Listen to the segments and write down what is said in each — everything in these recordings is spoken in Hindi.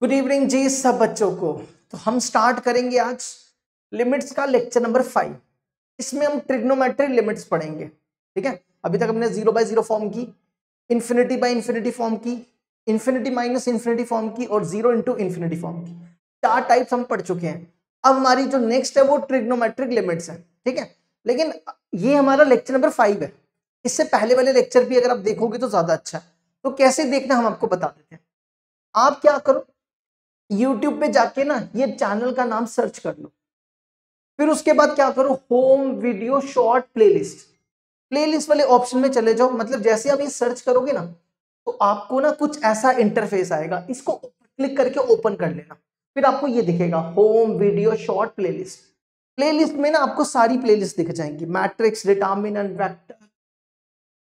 गुड इवनिंग जी सब बच्चों को। तो हम स्टार्ट करेंगे आज लिमिट्स का लेक्चर नंबर 5। इसमें हम ट्रिग्नोमेट्री लिमिट्स पढ़ेंगे। ठीक है, अभी तक हमने 0 बाय 0 फॉर्म की, इन्फिनिटी बाय इन्फिनिटी फॉर्म की, इन्फिनिटी माइनस इन्फिनिटी फॉर्म की और 0 इंटू इन्फिनिटी फॉर्म की। 4 टाइप्स हम पढ़ चुके हैं। अब हमारी जो नेक्स्ट है वो ट्रिग्नोमेट्रिक लिमिट्स है। ठीक है, लेकिन ये हमारा लेक्चर नंबर 5 है। इससे पहले वाले लेक्चर भी अगर आप देखोगे तो ज्यादा अच्छा है। तो कैसे देखना हम आपको बता देते हैं। आप क्या करो, YouTube पे जाके ना ये चैनल का नाम सर्च कर लो, फिर उसके बाद क्या करो, होम वीडियो शॉर्ट प्लेलिस्ट वाले ऑप्शन में चले जाओ। मतलब जैसे आप ये सर्च करोगे ना तो आपको ना कुछ ऐसा इंटरफेस आएगा, इसको क्लिक करके ओपन कर लेना। फिर आपको ये दिखेगा होम वीडियो शॉर्ट प्लेलिस्ट में ना आपको सारी प्लेलिस्ट दिख जाएंगी। Matrix, determinant, vector,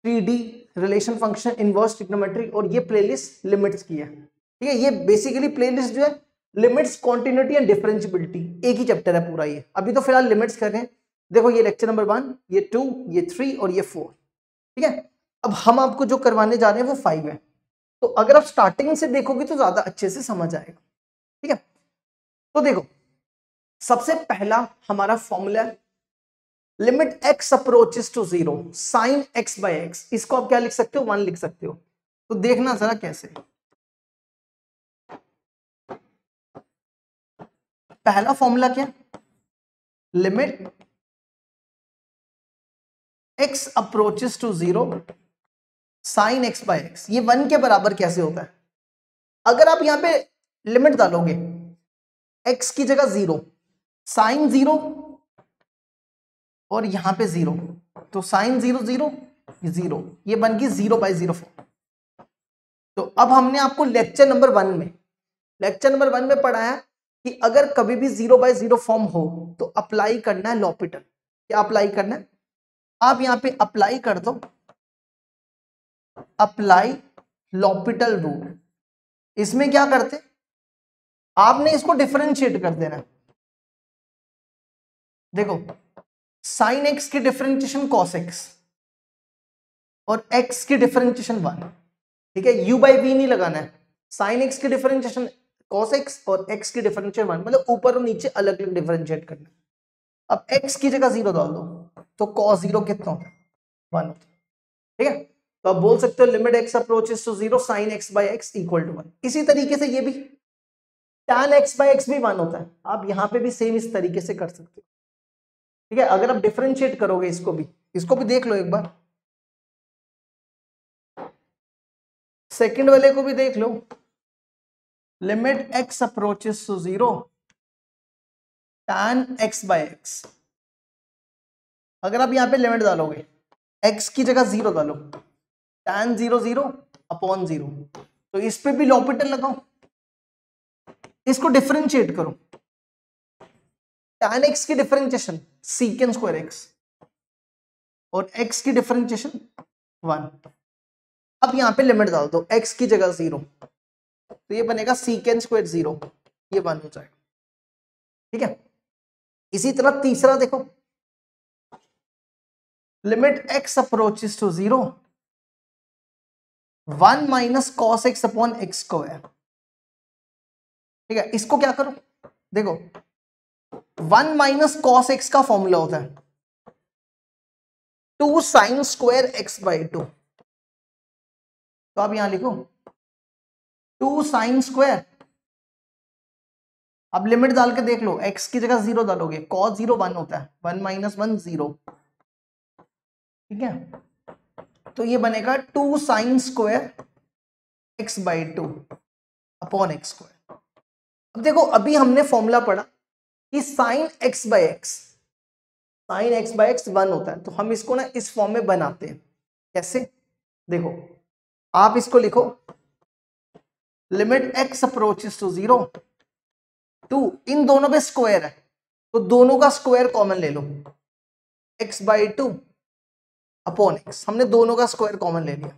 3D, relation function, inverse, trigonometry, और ये प्लेलिस्ट लिमिट्स की है। ठीक है, ये बेसिकली प्लेलिस्ट जो है लिमिट्स, कॉन्टिन्यूटी एंड डिफरेंशिएबिलिटी, एक ही चैप्टर है पूरा ये। अभी तो फिलहाल लिमिट्स कर रहे हैं। देखो ये लेक्चर नंबर 1, ये 2, ये 3 और ये 4। ठीक है, अब हम आपको जो करवाने जा रहे हैं वो 5 है। तो अगर आप स्टार्टिंग से देखोगे तो ज्यादा अच्छे से समझ आएगा। ठीक है, तो देखो सबसे पहला हमारा फॉर्मूला है limit x approaches to 0 sine x by x। इसको आप क्या लिख सकते हो, 1 लिख सकते हो। तो देखना जरा कैसे। पहला फॉर्मूला क्या, limit x approaches to 0 sine x by x। ये 1 के बराबर कैसे होता है। अगर आप यहां पे लिमिट डालोगे x की जगह 0, साइन 0 और यहां पे 0, तो साइन 0 0 0, ये बन गई 0 बाय 0 फॉर्म। तो अब हमने आपको लेक्चर नंबर 1 में पढ़ाया कि अगर कभी भी 0 बाय 0 फॉर्म हो तो अप्लाई करना है लॉपिटल। क्या अप्लाई करना है, आप यहां पे अप्लाई कर दो, अप्लाई लॉपिटल रूल। इसमें क्या करते, आपने इसको डिफरेंशिएट कर देना। देखो साइन x की डिफरेंशिएशन कॉस x और x की डिफरेंशिएशन 1। ठीक है, u बाई v नहीं लगाना है। साइन x की डिफरेंशिएशन cos x और x की डिफरेंशिएशन 1, मतलब ऊपर और नीचे अलग अलग डिफरेंशिएट करना। अब x की जगह 0 डाल दो तो cos 0 कितना होता है, 1 होता है। ठीक है, तो आप बोल सकते हो limit x approaches to 0 sine x by x equal to 1। इसी तरीके से ये भी tan x बाय x भी 1 होता है। आप यहां पे भी सेम इस तरीके से कर सकते हो। ठीक है, अगर आप डिफरेंशिएट करोगे इसको भी देख लो एक बार, सेकंड वाले को भी देख लो। Limit x approaches to 0 tan x by x। अगर आप यहां पे लिमिट डालोगे x की जगह 0 डालो, tan 0 0 अपॉन 0, तो इस पे भी लॉपिटल लगाओ, इसको डिफरेंशिएट करो। tan x की डिफरेंशिएशन सीकेंट स्क्वायर x और x की डिफरेंशिएशन 1। अब यहां पे लिमिट डाल दो x की जगह 0, तो ये बनेगा सीकेंट स्क्वायर 0, ये 1 हो जाएगा। ठीक है, इसी तरह तीसरा देखो, limit x approaches to 0 1 minus cos x upon x square. ठीक है, इसको क्या करो, देखो 1 माइनस कॉस x का फॉर्मूला होता है 2 साइन स्क्वायर x बाई 2। तो आप यहां लिखो 2 साइन स्क्वायर, अब लिमिट डाल के देख लो, x की जगह 0 डालोगे, cos 0 1 होता है, 1 माइनस 1 0। ठीक है, तो ये बनेगा 2 sine square x by 2 upon x square. अब देखो अभी हमने फॉर्मूला पढ़ा कि sine x by x, sine x by x 1 होता है, तो हम इसको ना इस फॉर्म में बनाते हैं। कैसे, देखो आप इसको लिखो लिमिट x अप्रोचेस टू 0 2, इन दोनों पे स्क्वायर है तो दोनों का स्क्वायर कॉमन ले लो, x बाई 2 अपॉन एक्स। हमने दोनों का स्क्वायर कॉमन ले लिया।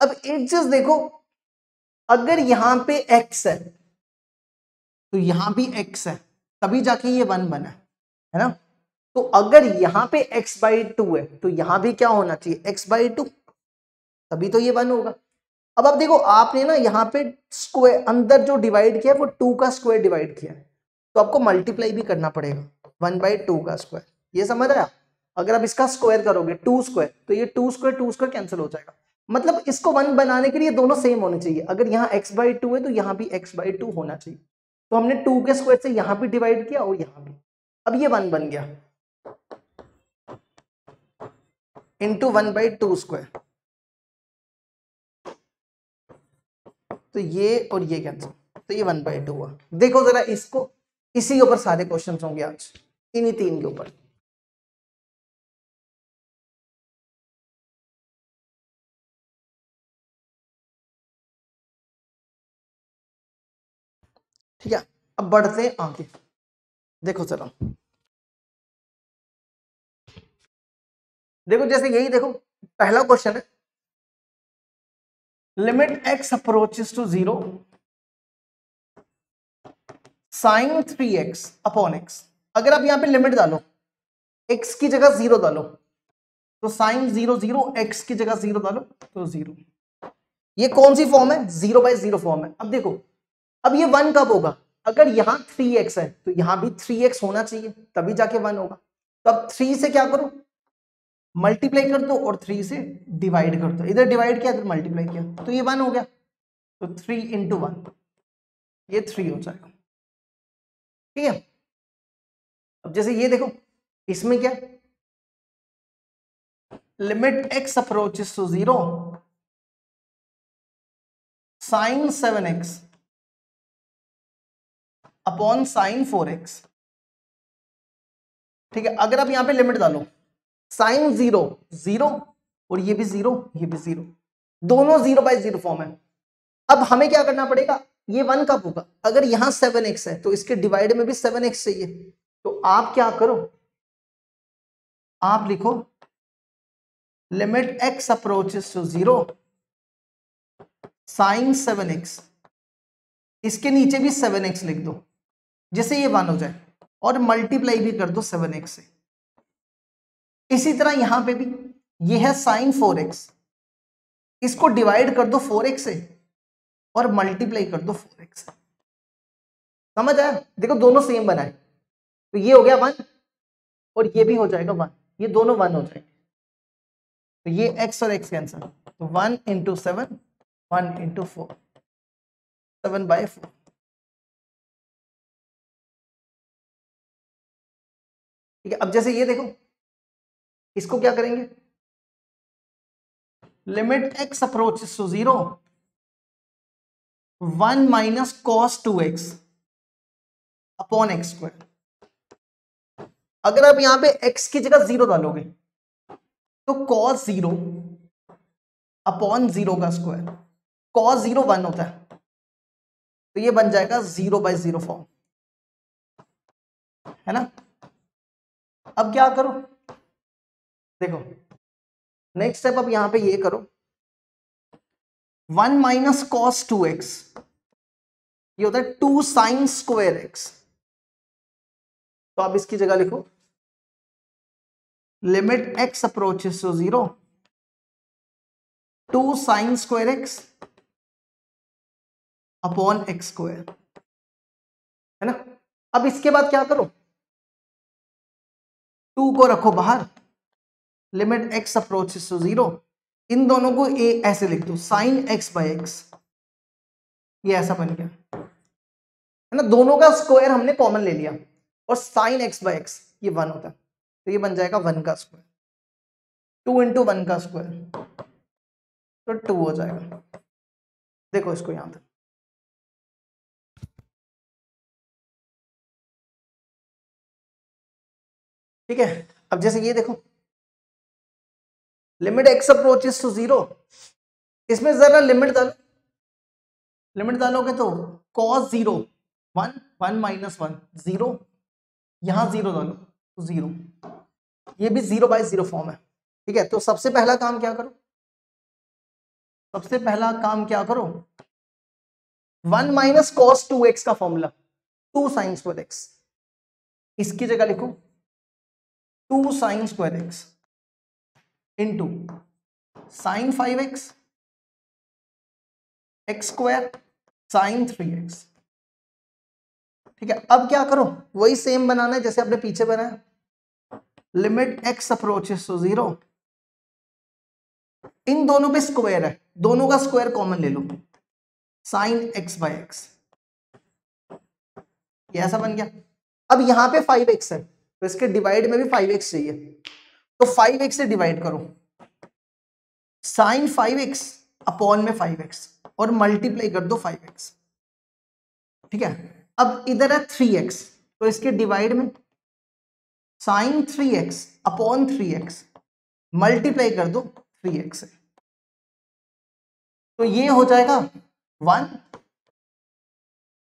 अब एक चीज देखो, अगर यहां पे x है तो यहां भी x है, तभी जाके ये 1 बना है ना। तो अगर यहां पे x बाई 2 है तो यहां भी क्या होना चाहिए, x बाई 2, तभी तो ये 1 होगा। अब देखो आपने ना यहाँ पे स्क्वायर अंदर जो डिवाइड किया है वो 2 का स्क्वायर डिवाइड किया है, तो आपको मल्टीप्लाई भी करना पड़ेगा 1/2 का स्क्वायर। ये समझ आया? अगर आप इसका स्क्वायर करोगे 2 स्क्वायर तो ये 2 स्क्वायर कैंसिल हो जाएगा। मतलब इसको 1 बनाने के लिए दोनों सेम होने चाहिए। अगर यहाँ x/2 है तो यहाँ भी x/2 होना चाहिए। तो हमने 2 के स्क्वायर से यहाँ भी डिवाइड किया और यहाँ भी, अब ये 1 बन गया इंटू 1/2 स्क्वायर। तो ये और ये कैंसिल, तो ये 1/2 हुआ। देखो जरा इसको, इसी के ऊपर सारे क्वेश्चंस होंगे आज, इन्हीं 3 के ऊपर। ठीक है, अब बढ़ते हैं आगे। देखो चलो, देखो जैसे यही देखो पहला क्वेश्चन है, limit x approaches to 0 sin 3x upon x। अगर आप यहाँ पे लिमिट डालो, x की जगह 0 डालो तो sin 0 0, x की जगह 0 डालो तो 0। ये कौन सी फॉर्म है? 0/0 फॉर्म है। अब देखो, अब ये 1 कब होगा? अगर यहाँ 3x है तो यहाँ भी 3x होना चाहिए, तभी जाके 1 होगा। तो अब 3 से क्या करो, मल्टीप्लाई कर दो और 3 से डिवाइड कर दो। इधर डिवाइड किया इधर मल्टीप्लाई किया तो ये 1 हो गया। तो 3 × 1 ये 3 हो जाएगा। ठीक है, अब जैसे ये देखो इसमें क्या, limit x approaches to 0 sin 7x upon sin 4x। ठीक है, अगर आप यहां पे लिमिट डालो sin 0 0 और ये भी 0 ये भी 0, दोनों 0/0 फॉर्म है। अब हमें क्या करना पड़ेगा, ये 1 कब होगा? अगर यहां 7x है तो इसके डिवाइड में भी 7x चाहिए। तो आप क्या करो, आप लिखो limit x approaches to 0 sin 7x, इसके नीचे भी 7x लिख दो जिससे ये 1 हो जाए, और मल्टीप्लाई भी कर दो 7x से। इसी तरह यहां पे भी ये है sin 4x, इसको डिवाइड कर दो 4x से और मल्टीप्लाई कर दो 4x से। समझ आया? देखो दोनों सेम बनाए, तो ये हो गया 1 और ये भी हो जाएगा 1, ये दोनों 1 हो जाएंगे। तो ये x और x कैंसिल, तो 1 × 7 1 × 4 7/4। ठीक है, अब जैसे ये देखो इसको क्या करेंगे, limit x approaches to 0 1 - cos 2x upon x²। अगर आप यहां पे x की जगह 0 डालोगे तो cos 0 अपॉन 0 का स्क्वायर, cos 0 1 होता है, तो ये बन जाएगा 0/0 फॉर्म, है ना। अब क्या करो, देखो नेक्स्ट स्टेप, अब यहां पे ये करो 1 - cos 2x, ये होता है 2 sin² x। तो आप इसकी जगह लिखो limit x approaches to 0 2 sin² x upon x², है ना। अब इसके बाद क्या करो, 2 को रखो बाहर, लिमिट x अप्रोचेस टू 0, इन दोनों को ऐसे लिख दो sin x/x, ये ऐसा बन गया, है ना। दोनों का स्क्वायर हमने कॉमन ले लिया और sin x/x ये 1 होता है, तो ये बन जाएगा 1 का स्क्वायर, 2 × 1 का स्क्वायर तो 2 हो जाएगा। देखो इसको यहां तक, ठीक है। अब जैसे ये देखो लिमिट x अप्रोचेस टू 0, इसमें जरा लिमिट डालो, लिमिट डालोगे तो cos 0 1 1 - 1 0, यहां 0 डालो तो 0, ये भी 0/0 फॉर्म है। ठीक है, तो सबसे पहला काम क्या करो, सबसे पहला काम क्या करो, 1 - cos 2x का फॉर्मूला 2 sin² x, इसकी जगह लिखो 2 sin² x into sin 5x x square sine 3x। ठीक है, अब क्या करो, वही सेम बनाना है जैसे आपने पीछे बनाया। लिमिट x अप्रोचेस टू 0, इन दोनों पे स्क्वायर है, दोनों का स्क्वायर कॉमन ले लो, साइन x बाय एक्स, ये ऐसा बन गया। अब यहां पे 5x है तो इसके डिवाइड में भी 5x चाहिए, तो 5x से डिवाइड करो, साइन 5x अपॉन में 5x और मल्टीप्लाई कर दो 5x। ठीक है, अब इधर है 3x तो इसके डिवाइड में sign 3x upon 3x multiply कर दो 3x से, तो ये हो जाएगा 1,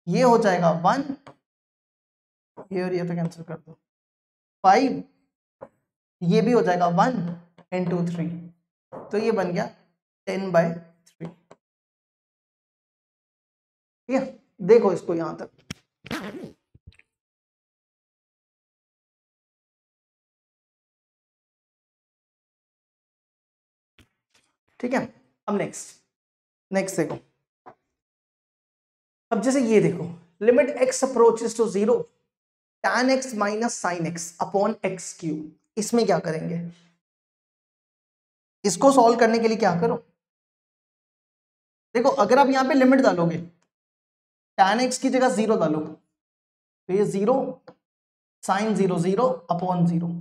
ये हो जाएगा 1, ये और ये तो कैंसिल कर दो 5, ये भी हो जाएगा 1 इंटू 3, तो ये बन गया 10/3। ठीक है, देखो इसको यहां तक, ठीक है। अब नेक्स्ट देखो, अब जैसे ये देखो, limit x approaches to 0 tan x minus sine x upon x cube, इसमें क्या करेंगे, इसको सॉल्व करने के लिए क्या करो, देखो अगर आप यहां पे लिमिट डालोगे tan x की जगह 0 डालो तो ये 0 साइन 0 0 अपॉन 0।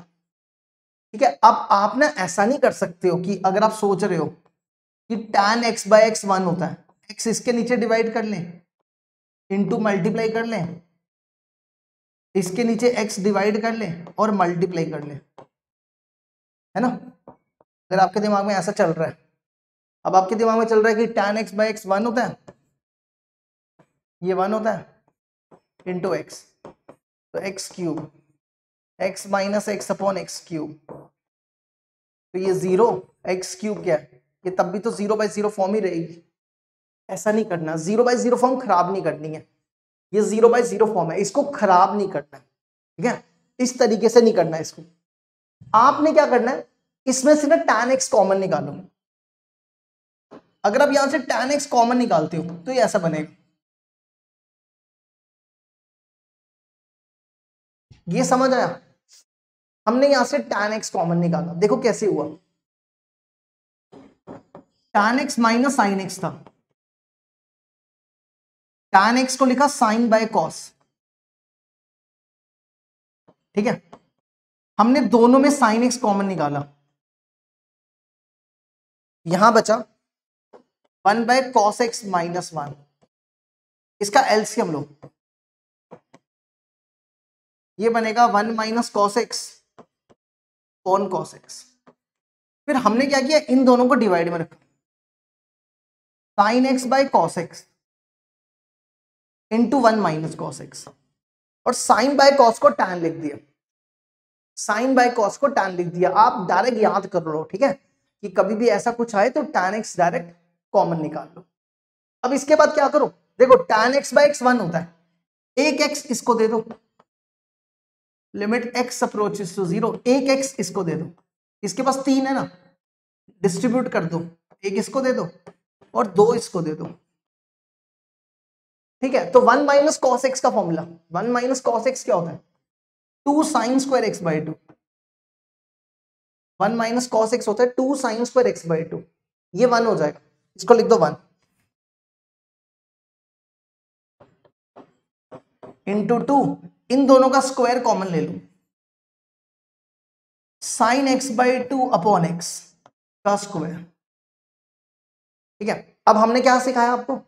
ठीक है, अब आप ना ऐसा नहीं कर सकते हो कि अगर आप सोच रहे हो कि tan x बाय एक्स 1 होता है, x इसके नीचे डिवाइड कर लें, इनटू मल्टीप्लाई कर लें, इसके नीचे x डिवाइड कर लें और मल्टीप्लाई कर लें, है ना। अगर आपके दिमाग में ऐसा चल रहा है, अब आपके दिमाग में चल रहा है कि tan x बाय एक्स 1 होता है, ये 1 होता है इंटू एक्स, तो x cube, x minus x upon x cube, तो ये 0, एक्स क्यूब क्या है, ये तब भी तो 0/0 फॉर्म ही रहेगी। ऐसा नहीं करना, 0/0 फॉर्म खराब नहीं करनी है, ये 0/0 फॉर्म है, इसको खराब नहीं करना है। ठीक है, इस तरीके से नहीं करना है इसको। आपने क्या करना है, इसमें से ना tan x कॉमन निकालो, अगर आप यहां से tan x कॉमन निकालते हो तो ये ऐसा बनेगा, ये समझ आया। हमने यहां से tan x कॉमन निकाला, देखो कैसे हुआ, tan x minus sine x था, tan x को लिखा साइन बाय कॉस। ठीक है, हमने दोनों में साइन x कॉमन निकाला, यहां बचा 1/cos x माइनस 1, इसका एलसीएम लो, ये बनेगा 1 माइनस कॉस एक्स कॉन कॉस एक्स। फिर हमने क्या किया, इन दोनों को डिवाइड में रखा, sine x by cos x into 1 minus cos x, और साइन बाय कॉस को टैन लिख दिया, साइन बाय कॉस को टैन लिख दिया। आप डायरेक्ट याद कर लो, ठीक है, कि कभी भी ऐसा कुछ आए तो टैन एक्स डायरेक्ट कॉमन निकाल लो। अब इसके बाद क्या करो, देखो टैन एक्स बाय एक्स 1 होता है, एक एक्स इसको दे दो, लिमिट x अप्रोचेस टू 0, एक x इसको दे दो, इसके पास 3 है ना, डिस्ट्रीब्यूट कर दो, एक इसको दे दो और 2 इसको दे दो। ठीक है, तो 1 माइनस कॉस एक्स का फॉर्मूला, 1 माइनस कॉस एक्स क्या होता है, 2 sine square x by 2, 1 minus cos x होता है 2 साइन स्क्वायर एक्स बाई 2, ये 1 हो जाएगा, इसको लिख दो 1 इंटू 2, इन दोनों का स्क्वायर कॉमन ले लो, sine x by 2 upon x का स्क्वायर। ठीक है, अब हमने क्या सिखाया आपको,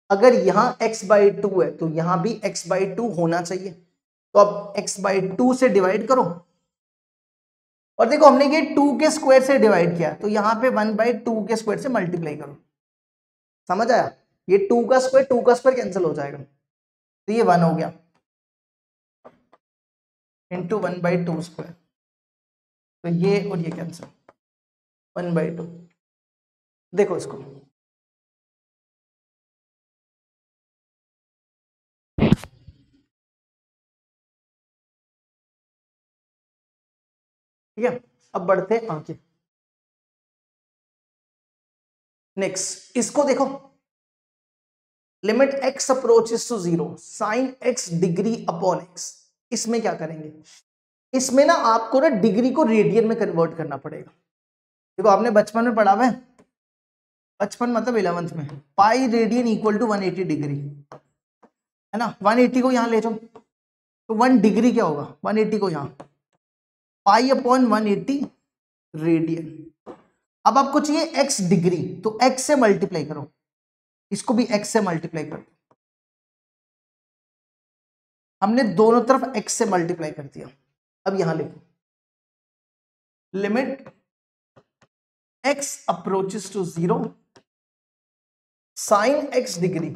अगर यहां x बाई 2 है तो यहां भी x बाई 2 होना चाहिए, तो अब x बाई 2 से डिवाइड करो, और देखो हमने ये 2 के स्क्वायर से डिवाइड किया, तो यहां पे 1/2 के स्क्वायर से मल्टीप्लाई करो, समझ आया, ये 2 का स्क्वायर कैंसिल हो जाएगा, तो ये 1 हो गया इंटू 1/2 स्क्वायर, तो ये और ये कैंसिल, 1/2। देखो इसको, ठीक है। अब बढ़ते हैं आगे, नेक्स्ट इसको देखो, limit x approaches to 0 sine x degree upon x। इसमें क्या करेंगे, इसमें ना आपको ना डिग्री को रेडियन में कन्वर्ट करना पड़ेगा। देखो आपने बचपन में पढ़ा हुआ है, बचपन मतलब 11th में, pi radian equal to 180 degree है ना। 180 को यहां ले जाओ तो 1 डिग्री क्या होगा, 180 को यहां पाई अपॉन 180 रेडियन। अब आपको चाहिए x डिग्री, तो x से मल्टीप्लाई करो, इसको भी x से मल्टीप्लाई कर दो। हमने दोनों तरफ x से मल्टीप्लाई कर दिया। अब यहां लिखो limit x approaches to 0 sine x degree,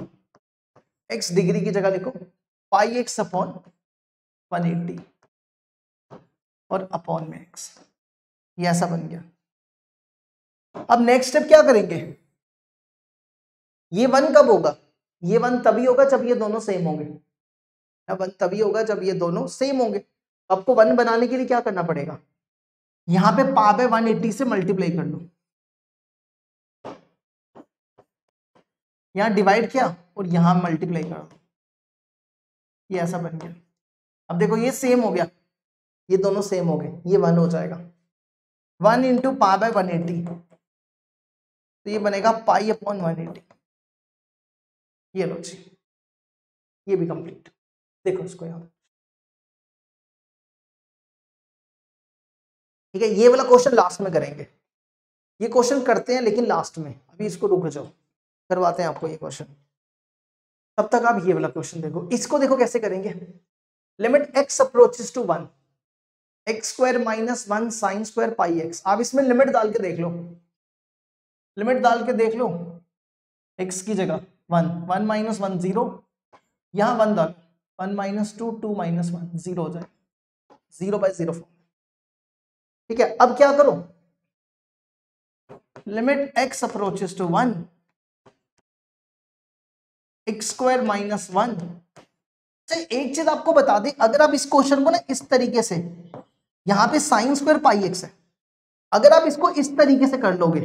x degree की जगह लिखो पाई x अपॉन 180 और अपॉन में x, ये ऐसा बन गया। अब नेक्स्ट स्टेप क्या करेंगे, ये 1 कब होगा, ये 1 तभी होगा जब ये दोनों सेम होंगे, 1 तभी होगा जब ये दोनों सेम होंगे। आपको 1 बनाने के लिए क्या करना पड़ेगा, यहां पे पा बाय 180 से मल्टीप्लाई कर लो, यहां डिवाइड किया और यहां मल्टीप्लाई कर दो, ये ऐसा बन गया। अब देखो ये सेम हो गया, ये दोनों सेम हो गए, ये 1 हो जाएगा। 1 इंटू पा बाय 180, तो ये बनेगा पाई अपॉन 180। ये लो जी, ये भी कंप्लीट। देखो इसको यहां, ठीक है। ये वाला क्वेश्चन लास्ट में करेंगे, ये क्वेश्चन करते हैं लेकिन लास्ट में, अभी इसको रुक जाओ, करवाते हैं आपको ये क्वेश्चन। तब तक आप ये वाला क्वेश्चन देखो। इसको देखो कैसे करेंगे, limit x approaches to 1 x square minus 1 sine square pi x। आप इसमें लिमिट डाल के देख लो, लिमिट डाल के देख लो, x की जगह 1, 1 माइनस 1 0, यहां 1 डालो, 1 माइनस 2 2 माइनस 1 0 हो जाए, 0 बाय 0 फॉर्म। ठीक है, अब क्या करो, limit x approaches to 1 x square minus 1। एक चीज आपको बता दें, अगर आप इस क्वेश्चन को ना इस तरीके से, यहां पे साइन स्क्वायर पाई x है, अगर आप इसको इस तरीके से कर लोगे,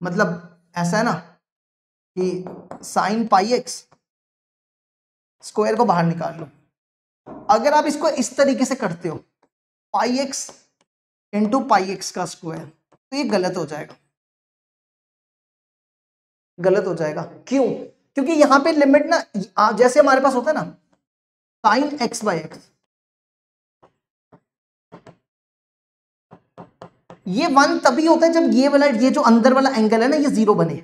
मतलब ऐसा है ना कि साइन पाई x, स्क्वायर को बाहर निकाल लो, अगर आप इसको इस तरीके से करते हो पाई x इंटू पाई x का स्क्वायर, तो ये गलत हो जाएगा, गलत हो जाएगा। क्यों, क्योंकि यहां पे लिमिट ना, जैसे हमारे पास होता है ना साइन x बाय x, ये 1 तभी होता है जब ये वाला, ये जो अंदर वाला एंगल है ना, ये 0 बने।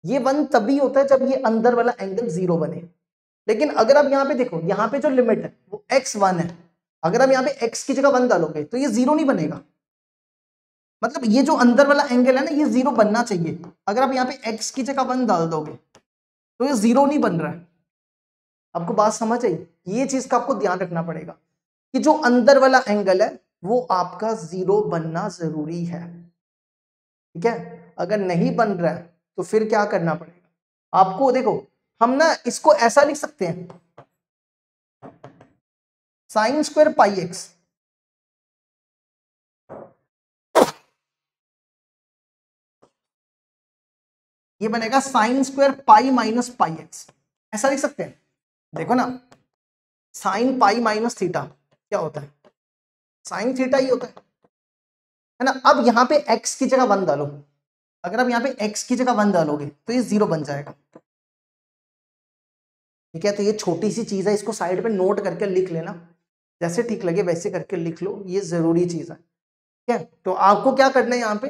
ये 1 तभी होता है जब ये अंदर वाला एंगल 0 बने। लेकिन अगर आप यहाँ पे देखो, यहाँ पे जो लिमिट है वो x1 है, अगर आप यहाँ पे x की जगह 1 डालोगे तो ये 0 नहीं बनेगा। मतलब ये जो अंदर वाला एंगल है ना, ये 0 बनना चाहिए। अगर आप यहाँ पे x की जगह 1 डाल दोगे तो ये 0 नहीं बन रहा है। आपको बात समझ आई, ये चीज का आपको ध्यान रखना पड़ेगा कि जो अंदर वाला एंगल है वो आपका 0 बनना जरूरी है। ठीक है, अगर नहीं बन रहा है तो फिर क्या करना पड़ेगा आपको। देखो हम ना इसको ऐसा लिख सकते हैं, साइन स्क्वायर पाई एक्स, ये बनेगा sign square pi minus pi x, ऐसा लिख सकते हैं। देखो ना, साइन पाई माइनस थीटा क्या होता है, साइन थीटा ही होता है ना। अब यहाँ पे x की जगह 1 डालो, अगर आप यहाँ पे x की जगह 1 डालोगे तो ये 0 बन जाएगा। ठीक है, तो ये छोटी सी चीज है, इसको साइड पे नोट करके लिख लेना, जैसे ठीक लगे वैसे करके लिख लो, ये जरूरी चीज है। ठीक है, तो आपको क्या करना है यहाँ पे,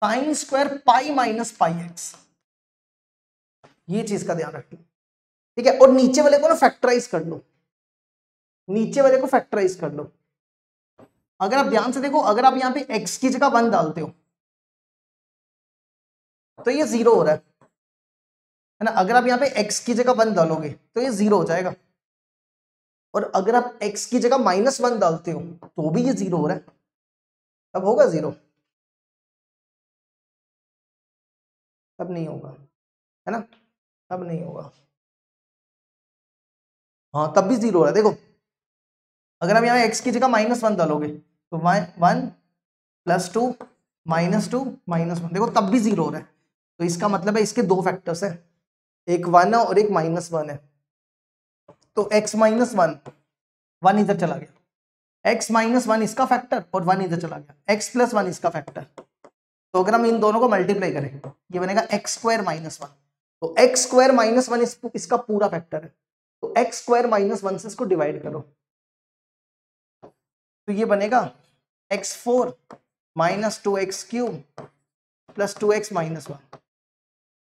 sign square pi minus pi x, ये चीज का ध्यान रखना। ठीक है, और नीचे वाले को ना फैक्टराइज कर लो, नीचे वाले को फैक्टराइज कर लो। अगर आप ध्यान से देखो, अगर आप यहाँ पे x की जगह 1 डालते हो तो ये 0 हो रहा है ना। अगर आप यहाँ पे x की जगह 1 डालोगे तो ये 0 हो जाएगा, और अगर आप x की जगह -1 डालते हो तो भी ये 0 हो रहा है। तब होगा 0, तब नहीं होगा, है ना, तब नहीं होगा। हाँ तब भी 0 हो रहा है। देखो अगर आप यहाँ x की जगह -1 डालोगे तो 1 + 2 -2 -1, देखो तब भी 0 हो रहा है। तो इसका मतलब है इसके दो फैक्टर्स है, एक 1 है और एक -1 है। तो x -1 1 इधर चला गया, x -1 इसका फैक्टर और 1 इधर चला गया, x + 1 इसका फैक्टर। तो अगर हम इन दोनों को मल्टीप्लाई करें ये बनेगा x² -1। तो x² -1 इसका पूरा फैक्टर है, तो x² -1 से इसको डिवाइड करो तो ये बनेगा x4 - 2x³ + 2x - 1।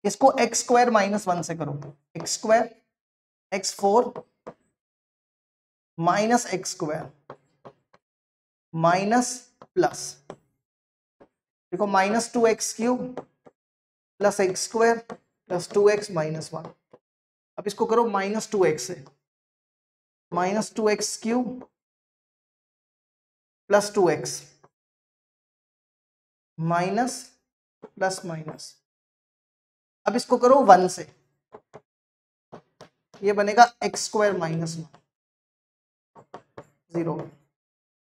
इसको x² -1 से करो, x² x4 - x² minus plus, देखो -2x³ + x² + 2x - 1। अब इसको करो -2x से, -2x³ + 2x minus plus minus. अब इसको करो 1 से, ये बनेगा x² -1 0।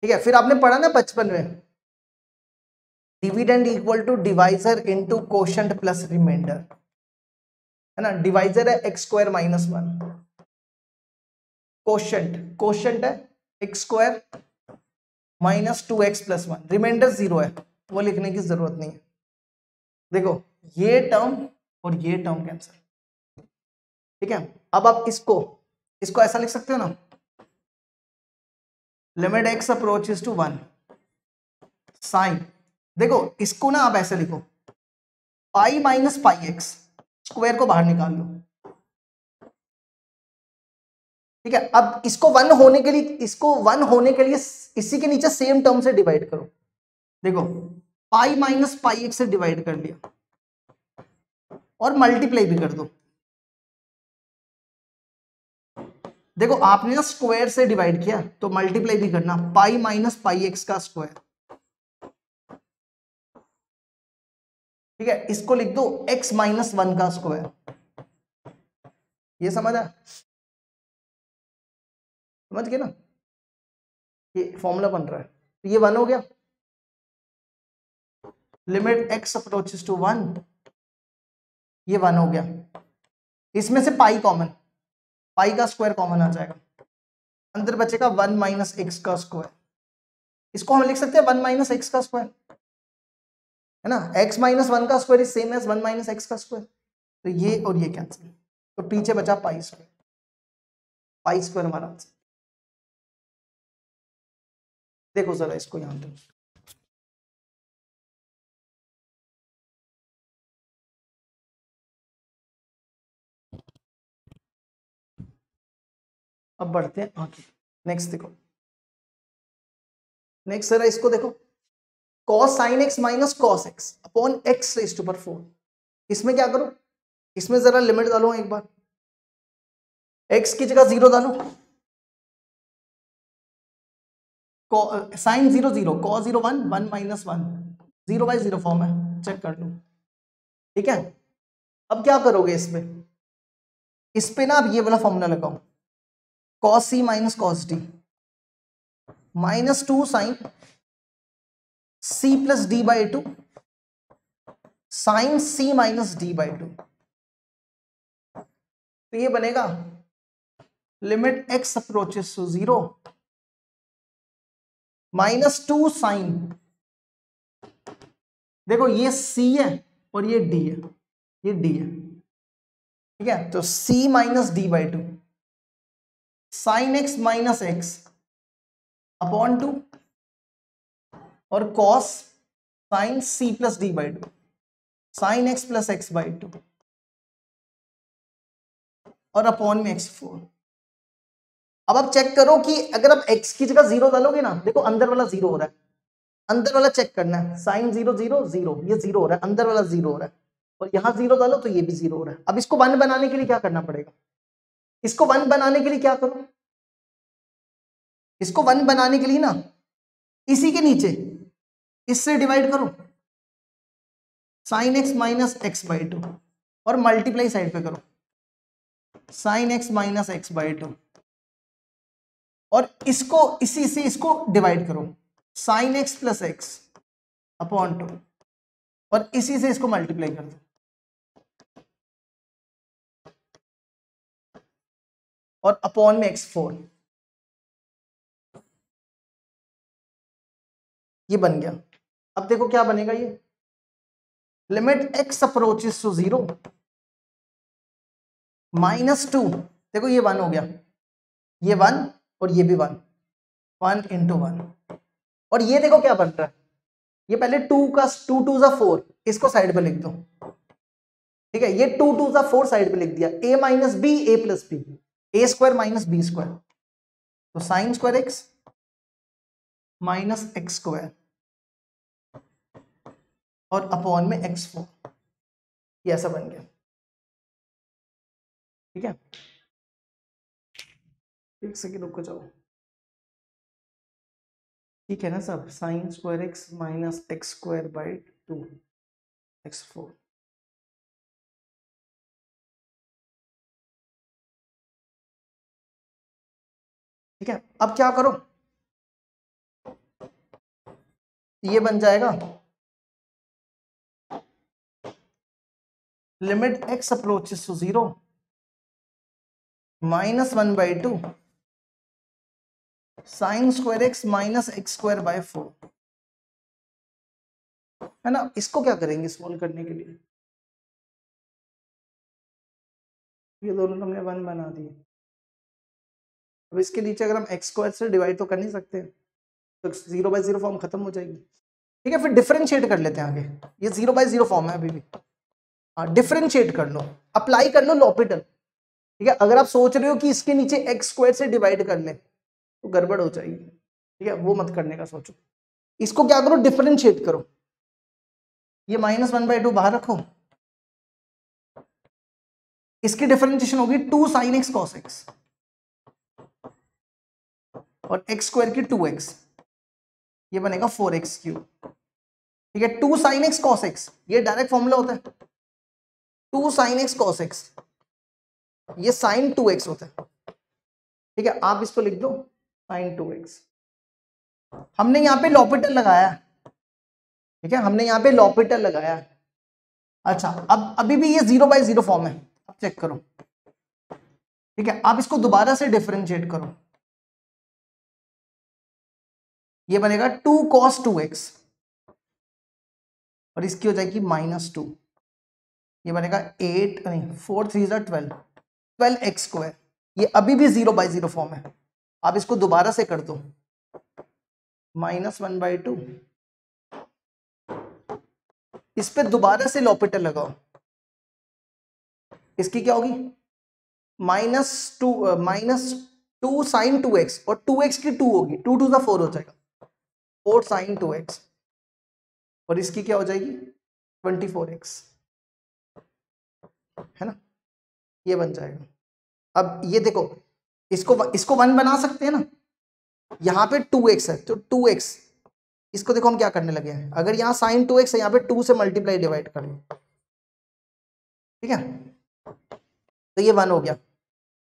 ठीक है, फिर आपने पढ़ा ना बचपन में dividend equal to divisor into quotient plus remainder, है ना। डिवाइजर है x² -1, कोशेंट है x² - 2x + 1, रिमाइंडर 0 है, वो लिखने की जरूरत नहीं है। देखो ये टर्म और ये टर्म कैंसिल, ठीक है। अब आप इसको ऐसा लिख सकते हो ना, limit x approaches to 1 sine, देखो इसको ना आप ऐसे लिखो pi minus pi x, square को बाहर निकाल लो, ठीक है। अब इसको 1 होने के लिए इसी के नीचे सेम टर्म से डिवाइड करो, देखो पाई माइनस पाई एक्स से डिवाइड कर लिया और मल्टीप्लाई भी कर दो। देखो आपने ना स्क्वायर से डिवाइड किया तो मल्टीप्लाई भी करना, पाई माइनस पाई एक्स का स्क्वायर, ठीक है। इसको लिख दो x - 1 का स्क्वायर, ये समझ गए ना, ये फॉर्मूला बन रहा है। तो ये 1 हो गया, लिमिट x अप्रोचेस टू 1, ये 1 हो गया। इसमें से पाई कॉमन, पाई का स्क्वायर कॉमन आ जाएगा, अंदर बचेगा 1 - x का स्क्वायर। इसको हम लिख सकते हैं 1 - x का स्क्वायर, है ना। x - 1 का square is same as 1 - x का स्क्वायर, तो ये और ये कैंसिल, तो पीछे बचा पाई स्क्वायर, पाई स्क्वायर हमारा आंसर। देखो जरा इसको यहां पे, अब बढ़ते हैं आगे। नेक्स्ट देखो, नेक्स्ट जरा इसको देखो, cos sin x - cos x upon x⁴। इसमें क्या करो, इसमें जरा लिमिट डालो एक बार, x की जगह 0 डालो, साइन 0 0, cos 0 1, 1 - 1, 0/0 फॉर्म है, चेक कर लो, ठीक है। अब क्या करोगे इसमें, इस पे ना आप ये वाला फॉर्मूला लगाओ, cos c - cos d -2 sin c + d/2 sin c - d/2। तो ये बनेगा limit x approaches to 0 -2 sin, देखो ये c है और ये d है, ये d है, ठीक है। तो c - d/2 sin x - x upon 2 और cos sin c + d/2 sin x + x/2 और अपॉन में x4। अब आप चेक करो कि अगर आप x की जगह 0 डालोगे ना, देखो अंदर वाला 0 हो रहा है, अंदर वाला चेक करना है, साइन 0 0 0, ये 0 हो रहा है, अंदर वाला 0 हो रहा है, और यहां 0 डालो तो ये भी 0 हो रहा है। अब इसको 1 बनाने के लिए क्या करना पड़ेगा, इसको 1 बनाने के लिए क्या करो, इसको 1 बनाने के लिए ना इसी के नीचे इससे डिवाइड करो, साइन x - x/2 और मल्टीप्लाई साइड पे करो, साइन x - x/2 और इसको इसी से इसको डिवाइड करो, साइन x + x अपॉन 2 और इसी से इसको मल्टीप्लाई कर दो, और अपॉन में x4, ये बन गया। अब देखो क्या बनेगा, ये लिमिट x अप्रोचेस टू 0 -2, देखो ये 1 हो गया, ये 1 और ये भी 1, 1 × 1, और ये देखो क्या बन रहा है, ये पहले 2 का 2 2 ज़ा 4, इसको साइड पे लिख दो, ठीक है, ये 2 2 ज़ा 4 साइड पे लिख दिया, a - b a + b, a² - b², तो sin² x - x² और अपॉन में x4, ये ऐसा बन गया, ठीक है। एक सेकंड रुक जाओ, ठीक है ना सब, sin² x - x²/2 x4, ठीक है। अब क्या करो, ये बन जाएगा limit x approaches to 0 -1/2 sin² x - x²/4, है ना। इसको क्या करेंगे सॉल्व करने के लिए, ये दोनों तो हमने 1 बना दिए, अब इसके नीचे अगर हम x² से डिवाइड तो कर नहीं सकते, तो 0/0 फॉर्म खत्म हो जाएगी, ठीक है। फिर डिफरेंशिएट कर लेते हैं आगे, ये 0/0 फॉर्म है अभी भी, हाँ डिफरेंशिएट कर लो, अप्लाई कर लो लॉपिटल, ठीक है। अगर आप सोच रहे हो कि इसके नीचे x² से डिवाइड कर ले तो गड़बड़ हो जाएगी, ठीक है, वो मत करने का सोचो। इसको क्या करो, डिफरेंशिएट करो, ये -1/2 बाहर रखो, इसकी डिफरेंशिएशन होगी 2 sin x cos x और x² की 2x, ये बनेगा 4x³, ठीक है। 2 sin x cos x, ये डायरेक्ट फॉर्मूला होता है, 2 sin x cos x, ये sin 2x होता है, ठीक है। आप इसको लिख दो sin 2x, हमने यहाँ पे लॉपिटल लगाया, ठीक है, हमने यहाँ पे लॉपिटल लगाया। अच्छा, अब अभी भी ये 0/0 फॉर्म है, अब चेक करो, ठीक है। आप इसको दोबारा से डिफरेंशिएट करो, ये बनेगा 2 cos 2x और इसकी हो जाएगी -2, ये बनेगा 8 नहीं 4 3 12 12x², ये अभी भी 0/0 फॉर्म है। आप इसको दोबारा से कर दो, -1/2, इस पे दोबारा से लॉपिटल लगाओ, इसकी क्या होगी -2 sin 2x और 2x की 2 होगी, 2 2 ज़ा 4 हो जाएगा, 4 sin 2x और इसकी क्या हो जाएगी 24x, है ना, ये बन जाएगा। अब ये देखो, इसको 1 बना सकते हैं ना, यहाँ पे 2x है तो 2x, इसको देखो हम क्या करने लगे हैं, अगर यहाँ sin 2x है, यहाँ पे 2 से मल्टीप्लाई डिवाइड कर लो, ठीक है, तो ये 1 हो गया,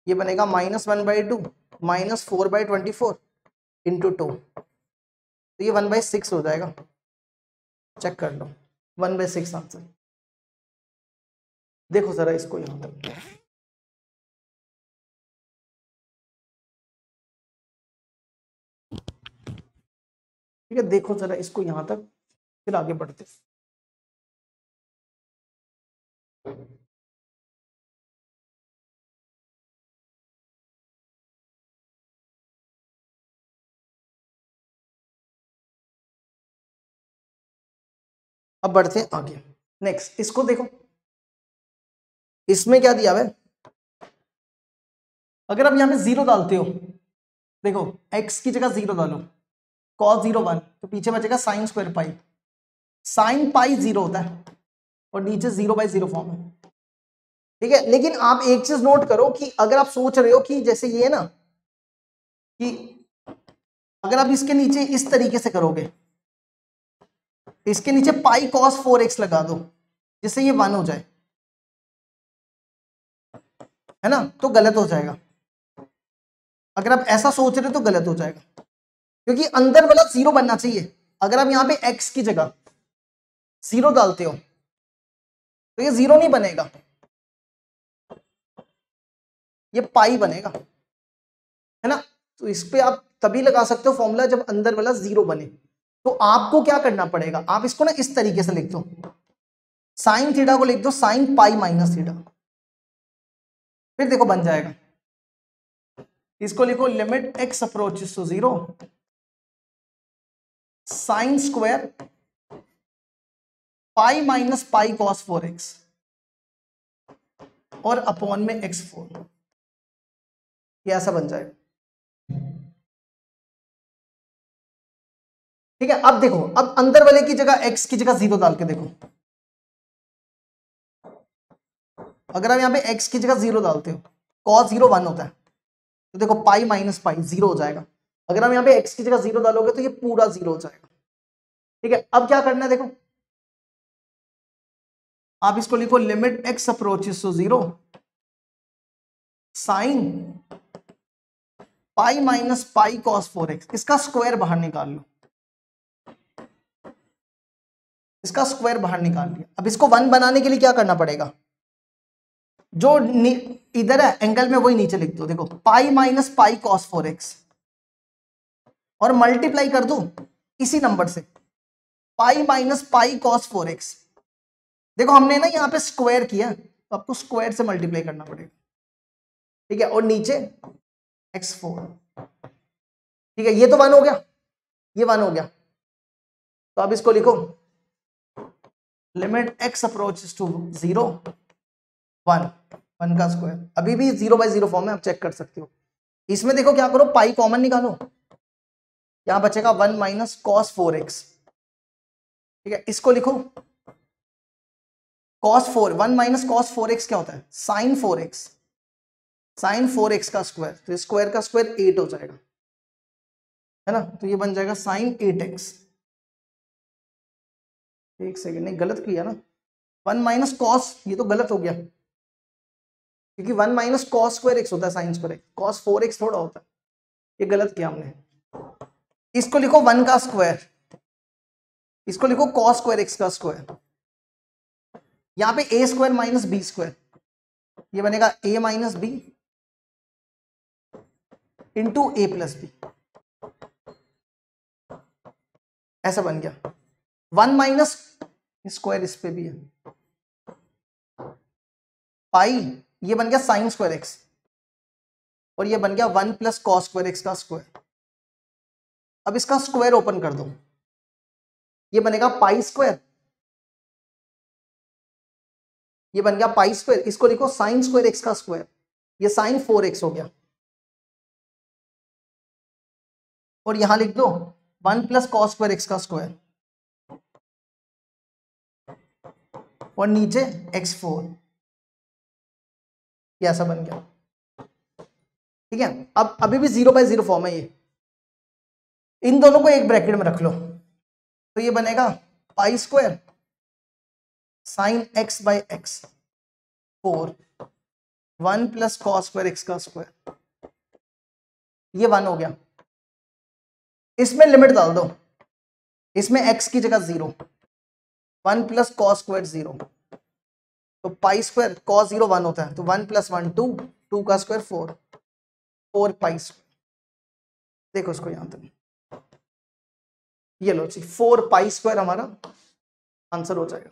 ये बनेगा -1/2 -4/24 × 2, तो ये 1/6 हो जाएगा, चेक कर लो 1/6 आंसर। देखो जरा इसको यहां तक, ठीक है, देखो जरा इसको यहां तक, फिर आगे बढ़ते। अब बढ़ते हैं आगे, नेक्स्ट इसको देखो, इसमें क्या दिया हुआ है, अगर आप यहां पे 0 डालते हो, देखो x की जगह 0 डालो, cos 0 1, तो पीछे बचेगा sin² पाई, sin पाई 0 होता है और नीचे 0/0 फॉर्म है, ठीक है। लेकिन आप एक चीज नोट करो कि अगर आप सोच रहे हो कि जैसे ये है ना, कि अगर आप इसके नीचे इस तरीके से करोगे, इसके नीचे पाई cos 4x लगा दो जिससे ये 1 हो जाए, है ना, तो गलत हो जाएगा। अगर आप ऐसा सोच रहे हो तो गलत हो जाएगा, क्योंकि अंदर वाला 0 बनना चाहिए। अगर आप यहाँ पे x की जगह 0 डालते हो तो ये 0 नहीं बनेगा, ये पाई बनेगा, है ना। तो इस पे आप तभी लगा सकते हो फॉर्मूला जब अंदर वाला 0 बने। तो आपको क्या करना पड़ेगा, आप इसको ना इस तरीके से लिख दो, साइन थीटा को लिख दो साइन पाई माइनस थीटा, फिर देखो बन जाएगा। इसको लिखो limit x approaches to 0 sine square pi minus pi cos 4x और अपॉन में x4, ये ऐसा बन जाएगा। ठीक है, अब देखो, अब अंदर वाले की जगह x की जगह 0 डाल के देखो, अगर आप यहां पे x की जगह 0 डालते हो, cos 0 1 होता है, तो देखो पाई माइनस पाई 0 हो जाएगा। अगर हम यहां पे x की जगह 0 डालोगे तो ये पूरा 0 हो जाएगा। ठीक है, अब क्या करना है देखो, आप इसको लिखो limit x approaches to 0 sine pi minus pi cos 4x, इसका स्क्वायर बाहर निकाल लो, इसका स्क्वायर बाहर निकाल लिया। अब इसको 1 बनाने के लिए क्या करना पड़ेगा, जो इधर है एंगल में वही नीचे लिख दो, देखो पाई माइनस पाई कॉस 4x और मल्टीप्लाई कर दो इसी नंबर से पाई माइनस पाई कॉस 4x। देखो हमने ना यहाँ पे स्क्वायर किया, तो आपको स्क्वायर से मल्टीप्लाई करना पड़ेगा। ठीक है, और नीचे x4। ठीक है, ये तो 1 हो गया, ये 1 हो गया, तो अब इसको लिखो लिमिट x अप्रोचेस टू 0 1 1 का स्क्वायर, अभी भी 0/0 फॉर्म है, आप चेक कर सकते हो। इसमें देखो क्या करो, पाई कॉमन निकालो, यहां बचेगा 1 माइनस कॉस 4x। ठीक है, इसको लिखो cos 4, 1 माइनस कॉस 4x क्या होता है, साइन 4x, साइन 4x का स्क्वायर, तो स्क्वायर का स्क्वायर 8 हो जाएगा, है ना, तो ये बन जाएगा साइन 8x। एक सेकेंड, नहीं गलत किया ना, 1 माइनस कॉस, ये तो गलत हो गया, क्योंकि 1 माइनस कॉस स्क्वायर x होता है sign square x, cos 4x थोड़ा होता है, ये गलत किया हमने। इसको लिखो 1 का स्क्वायर, इसको लिखो कॉस स्क्वायर x का स्क्वायर, यहां पे a square minus b square, ये बनेगा a minus b into a plus b, ऐसा बन गया। 1 माइनस स्क्वायर इस पे भी है, पाई, ये बन गया साइन स्क्वायर एक्स, और ये बन गया 1 प्लस कॉस स्क्वायर एक्स का स्क्वायर। अब इसका स्क्वायर ओपन कर दो, ये बनेगा पाई स्क्वायर, ये बन गया पाई स्क्वायर, इसको लिखो साइन स्क्वायर एक्स का स्क्वायर, ये साइन 4x हो गया, और यहां लिख दो 1 प्लस कॉस स्क्वायर एक्स का स्क्वायर, और नीचे x4, ये ऐसा बन गया। ठीक है, अब अभी भी 0/0 फॉर्म है ये, इन दोनों को एक ब्रैकेट में रख लो, तो ये बनेगा pi square sine x by x 4 1 plus cos square x का स्क्वायर, ये 1 हो गया। इसमें लिमिट डाल दो, इसमें x की जगह 0, 1 प्लस कॉस स्क्वायर 0, तो पाई स्क्वायर कॉस 0 1 होता है, तो 1 प्लस 1 2, 2 का स्क्वायर 4, 4 पाई स्क्वायर, देखो इसको यहां तक, ये लो जी 4 पाई स्क्वायर हमारा आंसर हो जाएगा।